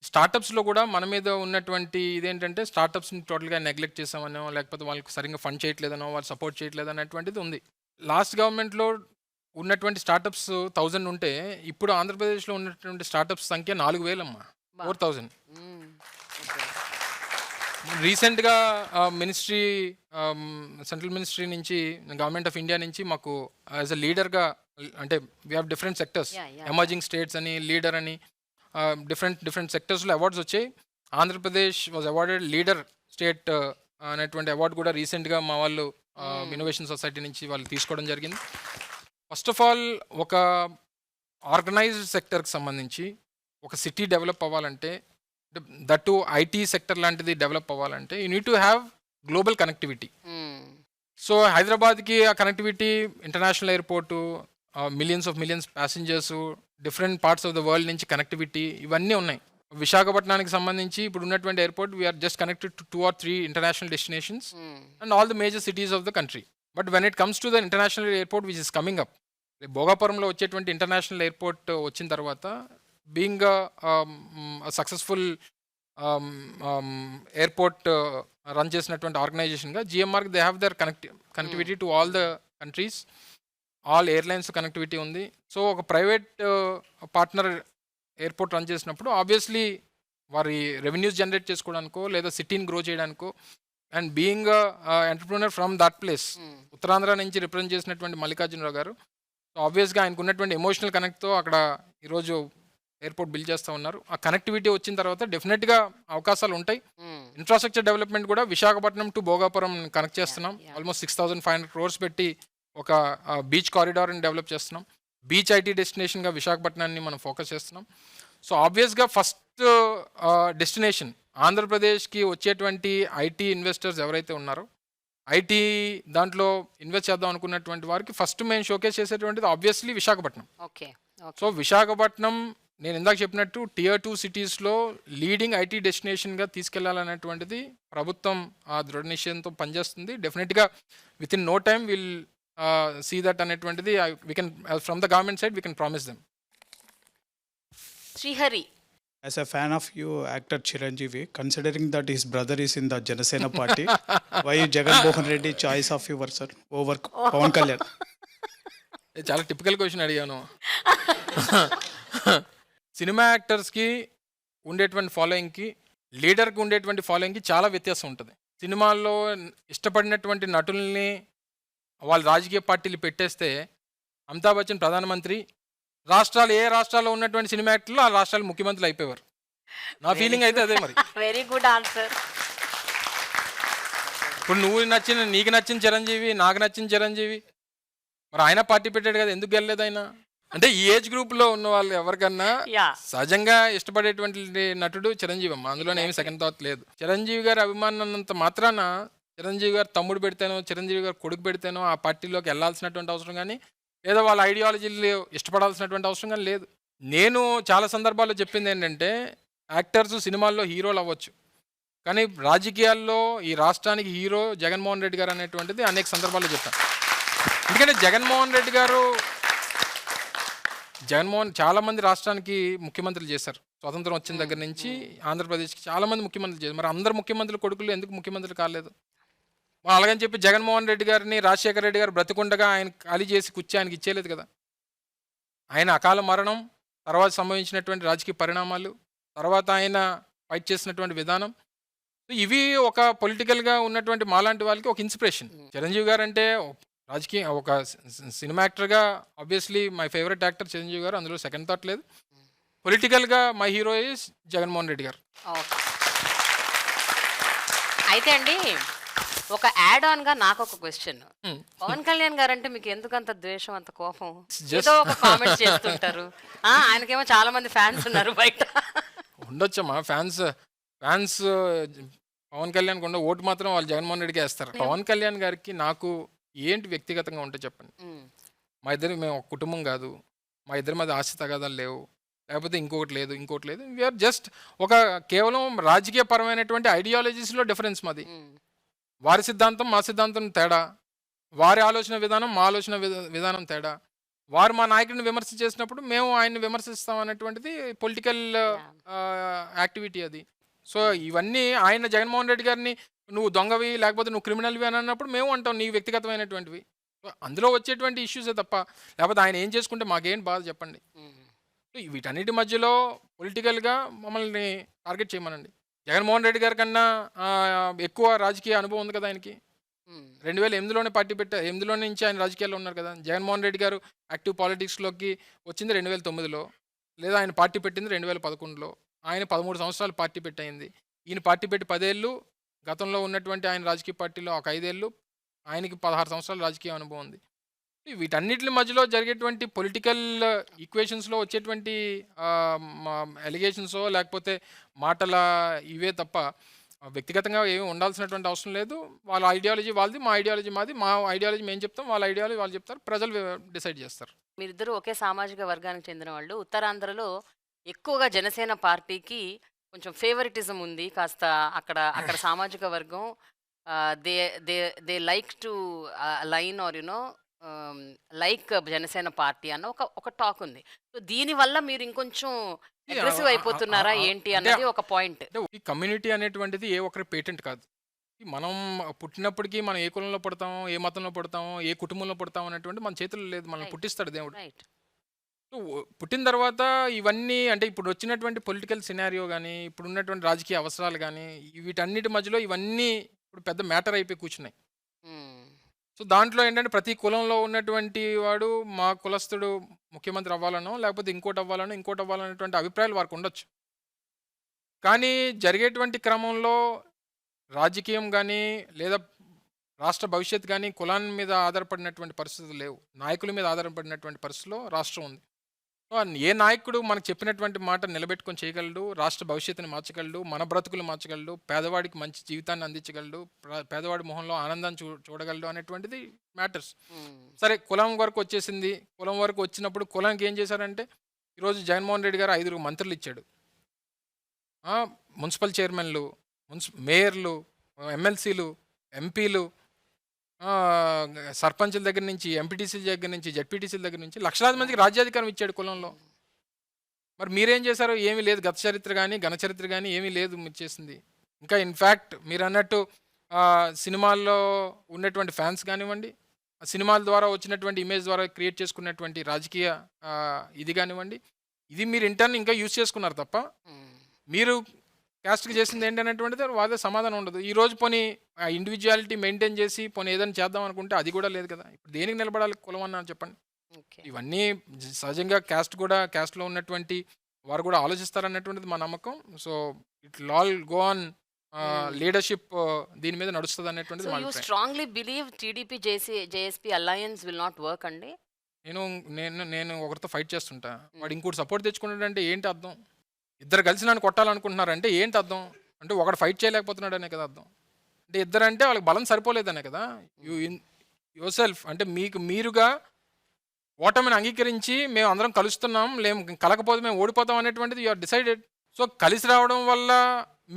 స్టార్టప్స్లో కూడా మన మీద ఉన్నటువంటి ఇదేంటంటే, స్టార్టప్స్ని టోటల్గా నెగ్లెక్ట్ చేసామనో, లేకపోతే వాళ్ళకి సరిగ్గా ఫండ్ చేయట్లేదనో, వాళ్ళు సపోర్ట్ చేయట్లేదు అనేటువంటిది ఉంది. లాస్ట్ గవర్నమెంట్లో ఉన్నటువంటి స్టార్టప్స్ 1000 ఉంటే, ఇప్పుడు ఆంధ్రప్రదేశ్లో ఉన్నటువంటి స్టార్టప్స్ సంఖ్య 4000 అమ్మా, 4000. రీసెంట్గా మినిస్ట్రీ, సెంట్రల్ మినిస్ట్రీ నుంచి, గవర్నమెంట్ ఆఫ్ ఇండియా నుంచి మాకు యాజ్ అ లీడర్గా, అంటే we have different sectors, emerging states అని, లీడర్ అని, డిఫరెంట్ సెక్టర్స్లో అవార్డ్స్ వచ్చాయి. Andhra Pradesh was awarded leader state అనేటువంటి అవార్డు కూడా రీసెంట్గా మా వాళ్ళు ఇన్నోవేషన్ సొసైటీ నుంచి వాళ్ళు తీసుకోవడం జరిగింది. ఫస్ట్ ఆఫ్ ఆల్, ఒక ఆర్గనైజ్డ్ సెక్టర్కి సంబంధించి ఒక సిటీ డెవలప్ అవ్వాలంటే, దట్టు ఐటీ సెక్టర్ లాంటిది డెవలప్ అవ్వాలంటే, you need to have global connectivity. So హైదరాబాద్కి ఆ connectivity, international airport, millions passengers, different parts of the world నుంచి కనెక్టివిటీ, ఇవన్నీ ఉన్నాయి. విశాఖపట్నానికి సంబంధించి ఇప్పుడు ఉన్నటువంటి airport, we're just connected to 2 or 3 international destinations and all the major cities of the country. But when it comes to the international airport which is coming up, భోగాపురంలో వచ్చేటువంటి international airport వచ్చిన తర్వాత, బీయింగ్ సక్సెస్ఫుల్ ఎయిర్పోర్ట్ రన్ చేసినటువంటి ఆర్గనైజేషన్గా జిఎంఆర్కి they have their connectivity to all the countries, all airlines connectivity ఉంది. So ఒక private partner airport run చేసినప్పుడు ఆబ్వియస్లీ వారి రెవెన్యూస్ జనరేట్ చేసుకోవడానికో లేదా సిటీని గ్రో చేయడానికో, and being entrepreneur from that place, Uttarandhra నుంచి రిప్రజెంట్ చేసినటువంటి మల్లికార్జునరావు గారు, సో ఆబ్వియస్గా ఆయనకు ఉన్నటువంటి ఎమోషనల్ కనెక్ట్తో అక్కడ ఈరోజు ఎయిర్పోర్ట్ బిల్డ్ చేస్తూ ఉన్నారు. ఆ కనెక్టివిటీ వచ్చిన తర్వాత డెఫినెట్గా అవకాశాలు ఉంటాయి. ఇన్ఫ్రాస్ట్రక్చర్ డెవలప్మెంట్ కూడా విశాఖపట్నం టు భోగాపురం కనెక్ట్ చేస్తున్నాం. ఆల్మోస్ట్ 6,500 crores పెట్టి ఒక బీచ్ కారిడార్ని డెవలప్ చేస్తున్నాం. బీచ్ ఐటీ డెస్టినేషన్గా విశాఖపట్నాన్ని మనం ఫోకస్ చేస్తున్నాం. సో ఆబ్వియస్గా ఫస్ట్ డెస్టినేషన్ ఆంధ్రప్రదేశ్కి వచ్చేటువంటి ఐటీ ఇన్వెస్టర్స్ ఎవరైతే ఉన్నారో, ఐటీ దాంట్లో ఇన్వెస్ట్ చేద్దాం అనుకున్నటువంటి వారికి ఫస్ట్ మేము షోకేస్ చేసేటువంటిది obviously Visakhapatnam. Okay. So Visakhapatnam నేను ఇందాక చెప్పినట్టు Tier 2 సిటీస్లో లీడింగ్ ఐటీ డెస్టినేషన్గా తీసుకెళ్లాలనేటువంటిది ప్రభుత్వం ఆ దృఢ నిశ్చయంతో పనిచేస్తుంది. డెఫినెట్గా with in no time will see that అనేటువంటిది we can from the government side we can promise them. Srihari, As a fan of you, actor Chiranjeevi, considering that his brother is in the Janasena party, why Jagan Mohan Reddy choice of your sir over Pawan Kalyan? చాలా typical question అడిగాను. Cinema యాక్టర్స్కి ఉండేటువంటి ఫాలోయింగ్కి, లీడర్కి ఉండేటువంటి ఫాలోయింగ్కి చాలా వ్యత్యాసం ఉంటుంది. సినిమాల్లో ఇష్టపడినటువంటి నటుల్ని వాళ్ళు రాజకీయ పార్టీలు పెట్టేస్తే అమితాబ్ బచ్చన్ ప్రధానమంత్రి, ఏ రాష్ట్రాల్లో ఉన్నటువంటి సినిమా యాక్టర్లు ఆ రాష్ట్రాలు ముఖ్యమంత్రులు అయిపోయారు. నా ఫీలింగ్ అయితే అదే. మరి వెరీ గుడ్ ఆన్సర్. ఇప్పుడు నీకు నచ్చిన చిరంజీవి, నాకు నచ్చిన చిరంజీవి, మరి ఆయన పార్టీ పెట్టాడు కదా, ఎందుకు వెళ్ళలేదు ఆయన? అంటే ఈ ఏజ్ గ్రూప్లో ఉన్న వాళ్ళు ఎవరికన్నా సహజంగా ఇష్టపడేటువంటి నటుడు చిరంజీవి అమ్మ, అందులోనే ఏమి సెకండ్ థాట్ లేదు. చిరంజీవి గారి అభిమానం అన్నంత మాత్రాన చిరంజీవి గారు తమ్ముడు పెడితేనో చిరంజీవి గారు కొడుకు పెడితేనో ఆ పార్టీలోకి వెళ్ళాల్సినటువంటి అవసరం కానీ, లేదా వాళ్ళ ఐడియాలజీలు ఇష్టపడాల్సినటువంటి అవసరం కానీ లేదు. నేను చాలా సందర్భాల్లో చెప్పింది ఏంటంటే, యాక్టర్స్ సినిమాల్లో హీరోలు అవ్వచ్చు, కానీ రాజకీయాల్లో ఈ రాష్ట్రానికి హీరో జగన్మోహన్ రెడ్డి గారు అనేటువంటిది అనేక సందర్భాల్లో చెప్పాను. ఎందుకంటే జగన్మోహన్ రెడ్డి గారు చాలామంది రాష్ట్రానికి ముఖ్యమంత్రులు చేశారు. స్వతంత్రం వచ్చిన దగ్గర నుంచి ఆంధ్రప్రదేశ్కి చాలామంది ముఖ్యమంత్రులు చేశారు. మరి అందరు ముఖ్యమంత్రుల కొడుకులు ఎందుకు ముఖ్యమంత్రులు కాలేదు? అలాగని చెప్పి జగన్మోహన్ రెడ్డి గారిని రాజశేఖర రెడ్డి గారు బ్రతికుండగా ఆయన ఖాళీ చేసి కూర్చి ఆయనకి ఇచ్చేయలేదు కదా. ఆయన అకాల మరణం తర్వాత సంభవించినటువంటి రాజకీయ పరిణామాలు, తర్వాత ఆయన ఫైట్ చేసినటువంటి విధానం, ఇవి ఒక పొలిటికల్గా ఉన్నటువంటి మాలాంటి వాళ్ళకి ఒక ఇన్స్పిరేషన్. చిరంజీవి గారు అంటే రాజకీయ ఒక సినిమా యాక్టర్గా obviously my favourite actor Chiranjeevi గారు, అందులో సెకండ్ థాట్ లేదు. పొలిటికల్గా my hero is Jaganmohan Reddy గారు. అయితే అండి, ఒక యాడ్ ఆన్ గా నాకు ఒక క్వశ్చన్. పవన్ కళ్యాణ్ గారు అంటే మీకు ఎందుకు అంత ద్వేషం, అంత కోపం? ఏదో ఒక కామెంట్స్ చేస్తుంటారు. ఆయనకేమో చాలా మంది ఫ్యాన్స్ ఉన్నారు బయట. ఉండొచ్చమ్మా ఫ్యాన్స్ పవన్ కళ్యాణ్ కొండ ఓటు మాత్రం వాళ్ళు జగన్మోహన్ రెడ్డికి వేస్తారు. పవన్ కళ్యాణ్ గారికి నాకు ఏంటి వ్యక్తిగతంగా ఉంటే చెప్పండి. మేము ఒక కుటుంబం కాదు, మా ఇద్దరి మధ్య ఆస్తి తగాదాలు లేవు, లేకపోతే ఇంకొకటి లేదు. వీఆర్ జస్ట్ ఒక కేవలం రాజకీయ పరమైనటువంటి ఐడియాలజీస్లో డిఫరెన్స్ మాది. వారి సిద్ధాంతం మా సిద్ధాంతం తేడా, వారి ఆలోచన విధానం మా ఆలోచన విధానం తేడా. వారు మా నాయకుడిని విమర్శ చేసినప్పుడు మేము ఆయన్ని విమర్శిస్తాం అనేటువంటిది పొలిటికల్ యాక్టివిటీ అది. సో ఇవన్నీ ఆయన జగన్మోహన్ రెడ్డి గారిని నువ్వు దొంగవి లేకపోతే నువ్వు క్రిమినల్వి అని అన్నప్పుడు మేము అంటాం నీ వ్యక్తిగతమైనటువంటివి. అందులో వచ్చేటువంటి ఇష్యూసే తప్ప లేకపోతే ఆయన ఏం చేసుకుంటే మాకేం బాధ చెప్పండి. వీటన్నిటి మధ్యలో పొలిటికల్గా మమ్మల్ని టార్గెట్ చేయమనండి. జగన్మోహన్ రెడ్డి గారి కన్నా ఎక్కువ రాజకీయ అనుభవం ఉంది కదా ఆయనకి. 2008లోనే పార్టీ 8లో నుంచి ఆయన రాజకీయాల్లో ఉన్నారు కదా. జగన్మోహన్ రెడ్డి గారు యాక్టివ్ పాలిటిక్స్లోకి వచ్చింది 2009లో, లేదా ఆయన పార్టీ పెట్టింది 2011లో. ఆయన 13 సంవత్సరాలు పార్టీ పెట్టయింది. ఈయన పార్టీ పెట్టి 10 ఏళ్ళు, గతంలో ఉన్నటువంటి ఆయన రాజకీయ పార్టీలో ఒక 5 ఏళ్ళు, ఆయనకి 16 సంవత్సరాల రాజకీయ అనుభవం ఉంది. వీటన్నిటి మధ్యలో జరిగేటువంటి పొలిటికల్ ఈక్వేషన్స్లో వచ్చేటువంటి ఎలిగేషన్సో లేకపోతే మాటల ఇవే తప్ప వ్యక్తిగతంగా ఏమీ ఉండాల్సినటువంటి అవసరం లేదు. వాళ్ళ ఐడియాలజీ వాళ్ళది, మా ఐడియాలజీ మాది. మా ఐడియాలజీ మేము చెప్తాం, వాళ్ళ ఐడియాలజీ వాళ్ళు చెప్తారు, ప్రజలు డిసైడ్ చేస్తారు. మీరిద్దరూ ఒకే సామాజిక వర్గానికి చెందిన వాళ్ళు. ఉత్తరాంధ్రలో ఎక్కువగా జనసేన పార్టీకి కొంచెం ఫేవరెటిజం ఉంది కాస్త. అక్కడ సామాజిక వర్గం they like to line or you know like Janasena party అన్న ఒక టాక్ ఉంది. సో దీనివల్ల మీరు ఇంకొంచెం అగ్రెసివ్ అయిపోతున్నారా ఏంటి అన్నది ఒక పాయింట్. ఈ కమ్యూనిటీ అనేటువంటిది ఏ ఒక్కరి పేటెంట్ కాదు. మనం పుట్టినప్పటికీ మనం ఏ కులంలో పుడతామో, ఏ మతంలో పుడతామో, ఏ కుటుంబంలో పుడతామో అనేటువంటి మన చేతుల్లో లేదు. మనల్ని Right. పుట్టిస్తాడు దేవుడు. Right. సో, పుట్టిన తర్వాత ఇవన్నీ అంటే ఇప్పుడు వచ్చినటువంటి పొలిటికల్ సినారియో గానీ, ఇప్పుడున్నటువంటి రాజకీయ అవసరాలు గానీ, వీటన్నిటి మధ్యలో ఇవన్నీ ఇప్పుడు పెద్ద మ్యాటర్ అయిపోయి కూర్చున్నాయి. Hmm. సో, దాంట్లో ఏంటంటే ప్రతి కులంలో ఉన్నటువంటి వాడు మా కులస్తుడు ముఖ్యమంత్రి అవ్వాలనో, లేకపోతే ఇంకోటి అవ్వాలనేటువంటి అభిప్రాయాలు వారికి ఉండొచ్చు. కానీ జరిగేటువంటి క్రమంలో రాజకీయం గానీ, లేదా రాష్ట్ర భవిష్యత్తు గానీ, కులాన్ని మీద ఆధారపడినటువంటి పరిస్థితులు లేవు. నాయకుల మీద ఆధారపడినటువంటి పరిస్థితిలో రాష్ట్రం ఉంది. సో, ఏ నాయకుడు మనకు చెప్పినటువంటి మాట నిలబెట్టుకొని చేయగలడు, రాష్ట్ర భవిష్యత్తుని మార్చగలడు, మన బ్రతుకులు మార్చగలడు, పేదవాడికి మంచి జీవితాన్ని అందించగలడు, పేదవాడి మొహంలో ఆనందాన్ని చూడగలడు అనేటువంటిది మ్యాటర్స్. Hmm. సరే, కులం వరకు వచ్చేసింది. కులం వరకు వచ్చినప్పుడు కులానికి ఏం చేశారంటే, ఈరోజు జగన్మోహన్ రెడ్డి గారు 5 మంత్రులు ఇచ్చాడు. మున్సిపల్ చైర్మన్లు, మేయర్లు, ఎమ్మెల్సీలు, ఎంపీలు, సర్పంచుల దగ్గర నుంచి, ఎంపీటీసీల దగ్గర నుంచి, జడ్పీటీసీల దగ్గర నుంచి లక్షలాది మందికి రాజ్యాధికారం ఇచ్చాడు కులంలో. మరి మీరేం చేశారు? ఏమీ లేదు. గత చరిత్ర కానీ, ఘన చరిత్ర కానీ ఏమీ లేదు మీరు చేసింది. ఇంకా ఇన్ఫ్యాక్ట్ మీరు అన్నట్టు సినిమాల్లో ఉన్నటువంటి ఫ్యాన్స్ కానివ్వండి, ఆ సినిమాల ద్వారా వచ్చినటువంటి ఇమేజ్ ద్వారా క్రియేట్ చేసుకున్నటువంటి రాజకీయ ఇది కానివ్వండి, ఇది మీరు ఇంటర్న్ ఇంకా యూజ్ చేసుకున్నారు తప్ప, Hmm. మీరు క్యాస్ట్కి చేసింది ఏంటనేటువంటిది వాదే సమాధానం ఉండదు. ఈ రోజు పోనీ ఆ ఇండివిజువాలిటీ మెయింటైన్ చేసి పోనీ ఏదైనా చేద్దాం అనుకుంటే అది కూడా లేదు కదా. ఇప్పుడు దేనికి నిలబడాలి కులం అన్నా చెప్పండి. Okay. ఇవన్నీ సహజంగా క్యాస్ట్లో ఉన్నటువంటి వారు కూడా ఆలోచిస్తారన్నటువంటిది మా నమ్మకం. So it all go on leadership దీని మీద నడుస్తుంది అనేటువంటిది So మా you అభిప్రాయం. strongly believe TDP JSP alliance will not work అండి? నేను ఒకరితో ఫైట్ చేస్తుంటా, వాడు ఇంకోటి సపోర్ట్ తెచ్చుకున్నాడంటే ఏంటి అర్థం? ఇద్దరు కలిసి నన్ను కొట్టాలనుకుంటున్నారంటే ఏంటి అర్థం? అంటే ఒకడు ఫైట్ చేయలేకపోతున్నాడు అనే కదా అర్థం. అంటే ఇద్దరంటే వాళ్ళకి బలం సరిపోలేదనే కదా. యువర్ సెల్ఫ్ అంటే మీరుగా ఓటమిని అంగీకరించి మేము అందరం కలుస్తున్నాం, కలకపోతే మేము ఓడిపోతాం అనేటువంటిది యు ఆర్ డిసైడెడ్. సో కలిసి రావడం వల్ల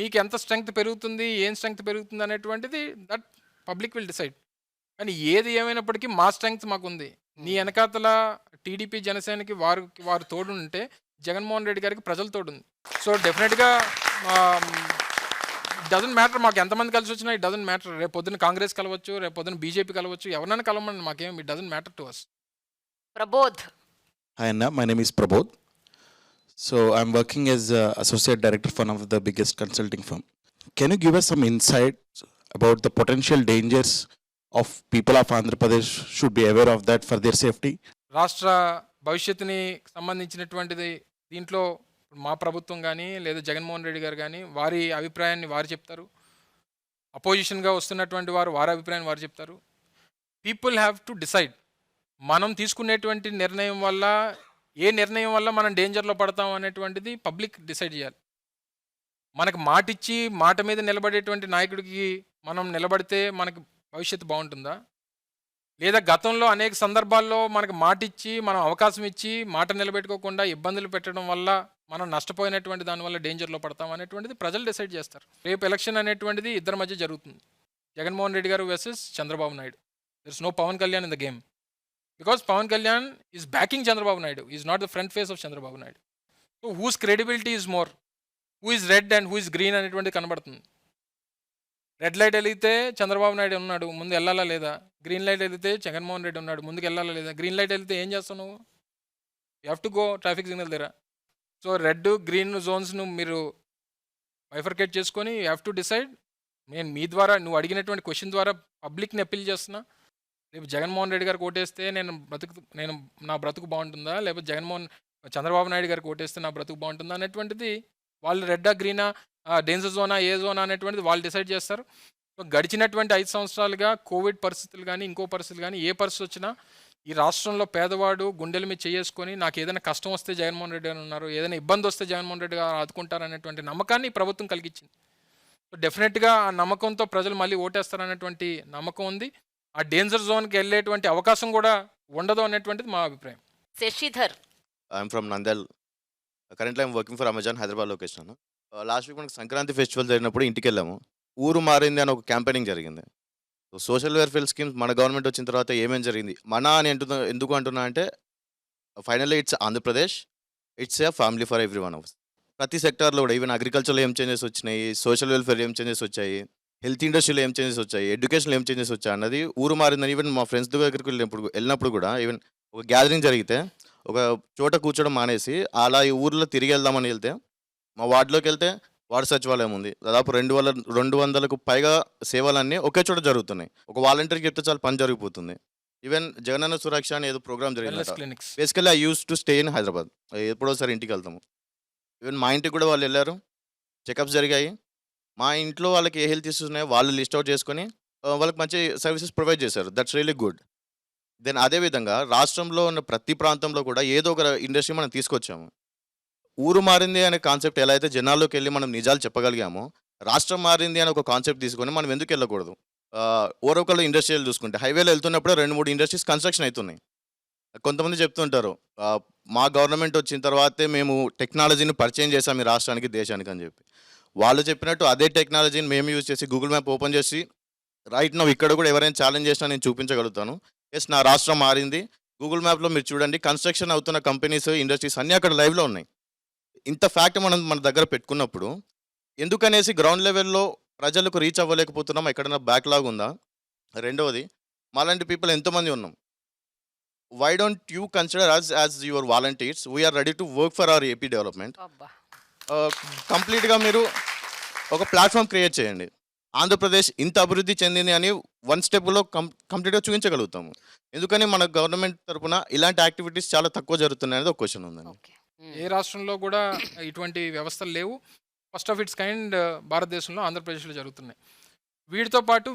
మీకు ఎంత స్ట్రెంగ్త్ పెరుగుతుంది, ఏం స్ట్రెంగ్త్ పెరుగుతుంది అనేటువంటిది దట్ పబ్లిక్ విల్ డిసైడ్. కానీ ఏది ఏమైనప్పటికీ మా స్ట్రెంగ్త్ మాకుంది. నీ వెనకాతల టీడీపీ జనసేనకి వారు తోడు ఉంటే జగన్మోహన్ రెడ్డి గారికి ప్రజల తోడు ఉంది. సో డెఫినెట్గా డజంట్ మ్యాటర్ మాకు ఎంతమంది కలిసి వచ్చినా ఇట్ డజంట్ మ్యాటర్. రేపు పొద్దున్న కాంగ్రెస్ కలవచ్చు, రేపు పొద్దున్న బీజేపీ కలవచ్చు, ఎవరైనా కలవమని మాకేం it doesn't matter to us. Prabodh. Hi Anna, my name is Prabodh. So I'm working as associate director for one of the biggest consulting firm. Can you give us some insights about the potential dangers of people of Andhra Pradesh should be aware of that for their safety? రాష్ట్ర భవిష్యత్తుని సంబంధించినటువంటిది దీంట్లో మా ప్రభుత్వం కానీ లేదా జగన్మోహన్ రెడ్డి గారు కానీ వారి అభిప్రాయాన్ని వారు చెప్తారు, అపోజిషన్గా వస్తున్నటువంటి వారి అభిప్రాయాన్ని వారు చెప్తారు. People have to decide. మనం తీసుకునేటువంటి నిర్ణయం వల్ల ఏ నిర్ణయం వల్ల మనం డేంజర్లో పడతాం అనేటువంటిది పబ్లిక్ డిసైడ్ చేయాలి. మనకు మాటిచ్చి మాట మీద నిలబడేటువంటి నాయకుడికి మనం నిలబడితే మనకు భవిష్యత్తు బాగుంటుందా, లేదా గతంలో అనేక సందర్భాల్లో మనకు మాటిచ్చి మనం అవకాశం ఇచ్చి మాట నిలబెట్టుకోకుండా ఇబ్బందులు పెట్టడం వల్ల మనం నష్టపోయినటువంటి దానివల్ల డేంజర్లో పడతాం అనేటువంటిది ప్రజలు డిసైడ్ చేస్తారు. రేపు ఎలక్షన్ అనేటువంటిది ఇద్దరి మధ్య జరుగుతుంది, జగన్మోహన్ రెడ్డి గారు versus Chandrababu Naidu. There is no Pawan Kalyan in the game because Pawan Kalyan is backing Chandrababu Naidu, is not the front face of Chandrababu Naidu. So whose credibility is more, who is red and who is green అనేటువంటిది కనబడుతుంది. రెడ్ లైట్ వెలిగితే చంద్రబాబు నాయుడు ఉన్నాడు, ముందు వెళ్ళాలా లేదా? గ్రీన్ లైట్ వెలిగితే జగన్మోహన్ రెడ్డి ఉన్నాడు, ముందుకు వెళ్ళాలా లేదా? గ్రీన్ లైట్ వెళ్తే ఏం చేస్తావు నువ్వు? You have to go traffic signal దగ్గర. సో రెడ్ గ్రీన్ జోన్స్ను మీరు బైఫర్కేట్ చేసుకొని యూ హ్యావ్ టు డిసైడ్. నేను మీ ద్వారా నువ్వు అడిగినటువంటి క్వశ్చన్ ద్వారా పబ్లిక్ని అప్పీల్ చేస్తున్నా. రేపు జగన్మోహన్ రెడ్డి గారికి ఓటేస్తే నా బ్రతుకు బాగుంటుందా, లేకపోతే చంద్రబాబు నాయుడు గారికి ఓటేస్తే నా బ్రతుకు బాగుంటుందా అనేటువంటిది వాళ్ళు రెడ్డా గ్రీనా, డేంజర్ జోనా, ఏ జోనా అనేటువంటిది వాళ్ళు డిసైడ్ చేస్తారు. సో గడిచినటువంటి 5 సంవత్సరాలుగా కోవిడ్ పరిస్థితులు కానీ ఇంకో పరిస్థితులు కానీ ఏ పరిస్థితి వచ్చినా ఈ రాష్ట్రంలో పేదవాడు గుండెల మీద చేసుకొని నాకు ఏదైనా కష్టం వస్తే జగన్మోహన్ రెడ్డి గారు ఉన్నారు, ఏదైనా ఇబ్బంది వస్తే జగన్మోహన్ రెడ్డి గారు ఆదుకుంటారు అనేటువంటి నమ్మకాన్ని ఈ ప్రభుత్వం కలిగించింది. సో డెఫినెట్గా ఆ నమ్మకంతో ప్రజలు మళ్ళీ ఓటేస్తారనేటువంటి నమ్మకం ఉంది. ఆ డేంజర్ జోన్కి వెళ్ళేటువంటి అవకాశం కూడా ఉండదు అనేటువంటిది మా అభిప్రాయం. Shashidhar. I'm from Nandel. Currently I'm working for Amazon Hyderabad location. Last week మనకి సంక్రాంతి ఫెస్టివల్ జరిగినప్పుడు ఇంటికి వెళ్ళాము. ఊరు మారింది అని ఒక క్యాంపెయినింగ్ జరిగింది. సో సోషల్ వెల్ఫేర్ స్కీమ్స్ మన గవర్నమెంట్ వచ్చిన తర్వాత ఏమేమి జరిగింది మన అని ఎందుకు అంటున్నా అంటే finally it's Andhra Pradesh, it's a family for every one of. ప్రతి సెక్టార్లో కూడా ఈవెన్ అగ్రికల్చర్లో ఏం చేంజెస్ వచ్చినాయి, సోషల్ వెల్ఫేర్ ఏం చేంజెస్ వచ్చాయి, హెల్త్ ఇండస్ట్రీలో ఏం చేంజెస్ వచ్చాయి, ఎడ్యుకేషన్లో ఏం చేంజెస్ వచ్చాయి అన్నది ఊరు మారిందని. ఈవెన్ మా ఫ్రెండ్స్ దగ్గరికి వెళ్ళినప్పుడు కూడా ఈవెన్ ఒక గ్యాదరింగ్ జరిగితే ఒక చోట కూర్చోడం మానేసి అలా ఈ ఊర్లో తిరిగి వెళ్దామని వెళ్తే మా వార్డులోకి వెళ్తే వార్డు సచివాలయం ఉంది. దాదాపు 200కు పైగా సేవలన్నీ ఒకే చోట జరుగుతున్నాయి. ఒక వాలంటీర్కి చెప్తే చాలా పని జరిగిపోతుంది. ఈవెన్ జగనన్న సురక్ష అని ఏదో ప్రోగ్రామ్ జరిగింది. Wellness clinics. Basically I use to stay in Hyderabad. ఎప్పుడోసారి ఇంటికి వెళ్తాము. ఈవెన్ మా ఇంటికి కూడా వాళ్ళు వెళ్ళారు, చెకప్స్ జరిగాయి. మా ఇంట్లో వాళ్ళకి ఏ హెల్త్ ఇష్యూస్ ఉన్నాయో వాళ్ళు లిస్ట్ అవుట్ చేసుకొని వాళ్ళకి మంచి సర్వీసెస్ ప్రొవైడ్ చేశారు. That's really good. దెన్ అదేవిధంగా రాష్ట్రంలో ఉన్న ప్రతి ప్రాంతంలో కూడా ఏదో ఒక ఇండస్ట్రీ మనం తీసుకొచ్చాము. ఊరు మారింది అనే కాన్సెప్ట్ ఎలా అయితే జనాల్లోకి వెళ్ళి మనం నిజాలు చెప్పగలిగామో, రాష్ట్రం మారింది అనే ఒక కాన్సెప్ట్ తీసుకొని మనం ఎందుకు వెళ్ళకూడదు? ఓరొకళ్ళు ఇండస్ట్రియల్ చూసుకుంటే హైవేలో వెళ్తున్నప్పుడు 2-3 ఇండస్ట్రీస్ కన్స్ట్రక్షన్ అవుతున్నాయి. కొంతమంది చెప్తుంటారు మా గవర్నమెంట్ వచ్చిన తర్వాతే మేము టెక్నాలజీని పరిచయం చేసాం ఈ రాష్ట్రానికి, దేశానికి అని చెప్పి. వాళ్ళు చెప్పినట్టు అదే టెక్నాలజీని మేము యూజ్ చేసి గూగుల్ మ్యాప్ ఓపెన్ చేసి రైట్ నౌ ఇక్కడ కూడా ఎవరైనా ఛాలెంజ్ చేసినా నేను చూపించగలుగుతాను. ఎస్, నా రాష్ట్రం మారింది. గూగుల్ మ్యాప్లో మీరు చూడండి, కన్స్ట్రక్షన్ అవుతున్న కంపెనీస్, ఇండస్ట్రీస్ అన్నీ అక్కడ లైవ్లో ఉన్నాయి. ఇంత ఫ్యాక్ట్ మనం మన దగ్గర పెట్టుకున్నప్పుడు ఎందుకనేసి గ్రౌండ్ లెవెల్లో ప్రజలకు రీచ్ అవ్వలేకపోతున్నాం? ఎక్కడైనా బ్యాక్లాగ్ ఉందా? రెండవది, మాలాంటి పీపుల్ ఎంతోమంది ఉన్నాం. Why don't you consider us as your volunteers? We're ready to work for our AP development. అబ్బా. కంప్లీట్గా మీరు ఒక ప్లాట్ఫామ్ క్రియేట్ చేయండి. ఆంధ్రప్రదేశ్ ఇంత అభివృద్ధి చెందింది అని వన్ స్టెప్లో కంప్లీట్గా చూపించగలుగుతాము. ఎందుకని మన గవర్నమెంట్ తరపున ఇలాంటి యాక్టివిటీస్ చాలా తక్కువ జరుగుతున్నాయి అనేది ఒక క్వశ్చన్ ఉందండి. ఓకే. ఏ రాష్ట్రంలో కూడా ఇటువంటి వ్యవస్థలు లేవు. ఫస్ట్ ఆఫ్ ఇట్స్ కైండ్ భారతదేశంలో ఆంధ్రప్రదేశ్లో జరుగుతున్నాయి. వీటితో పాటు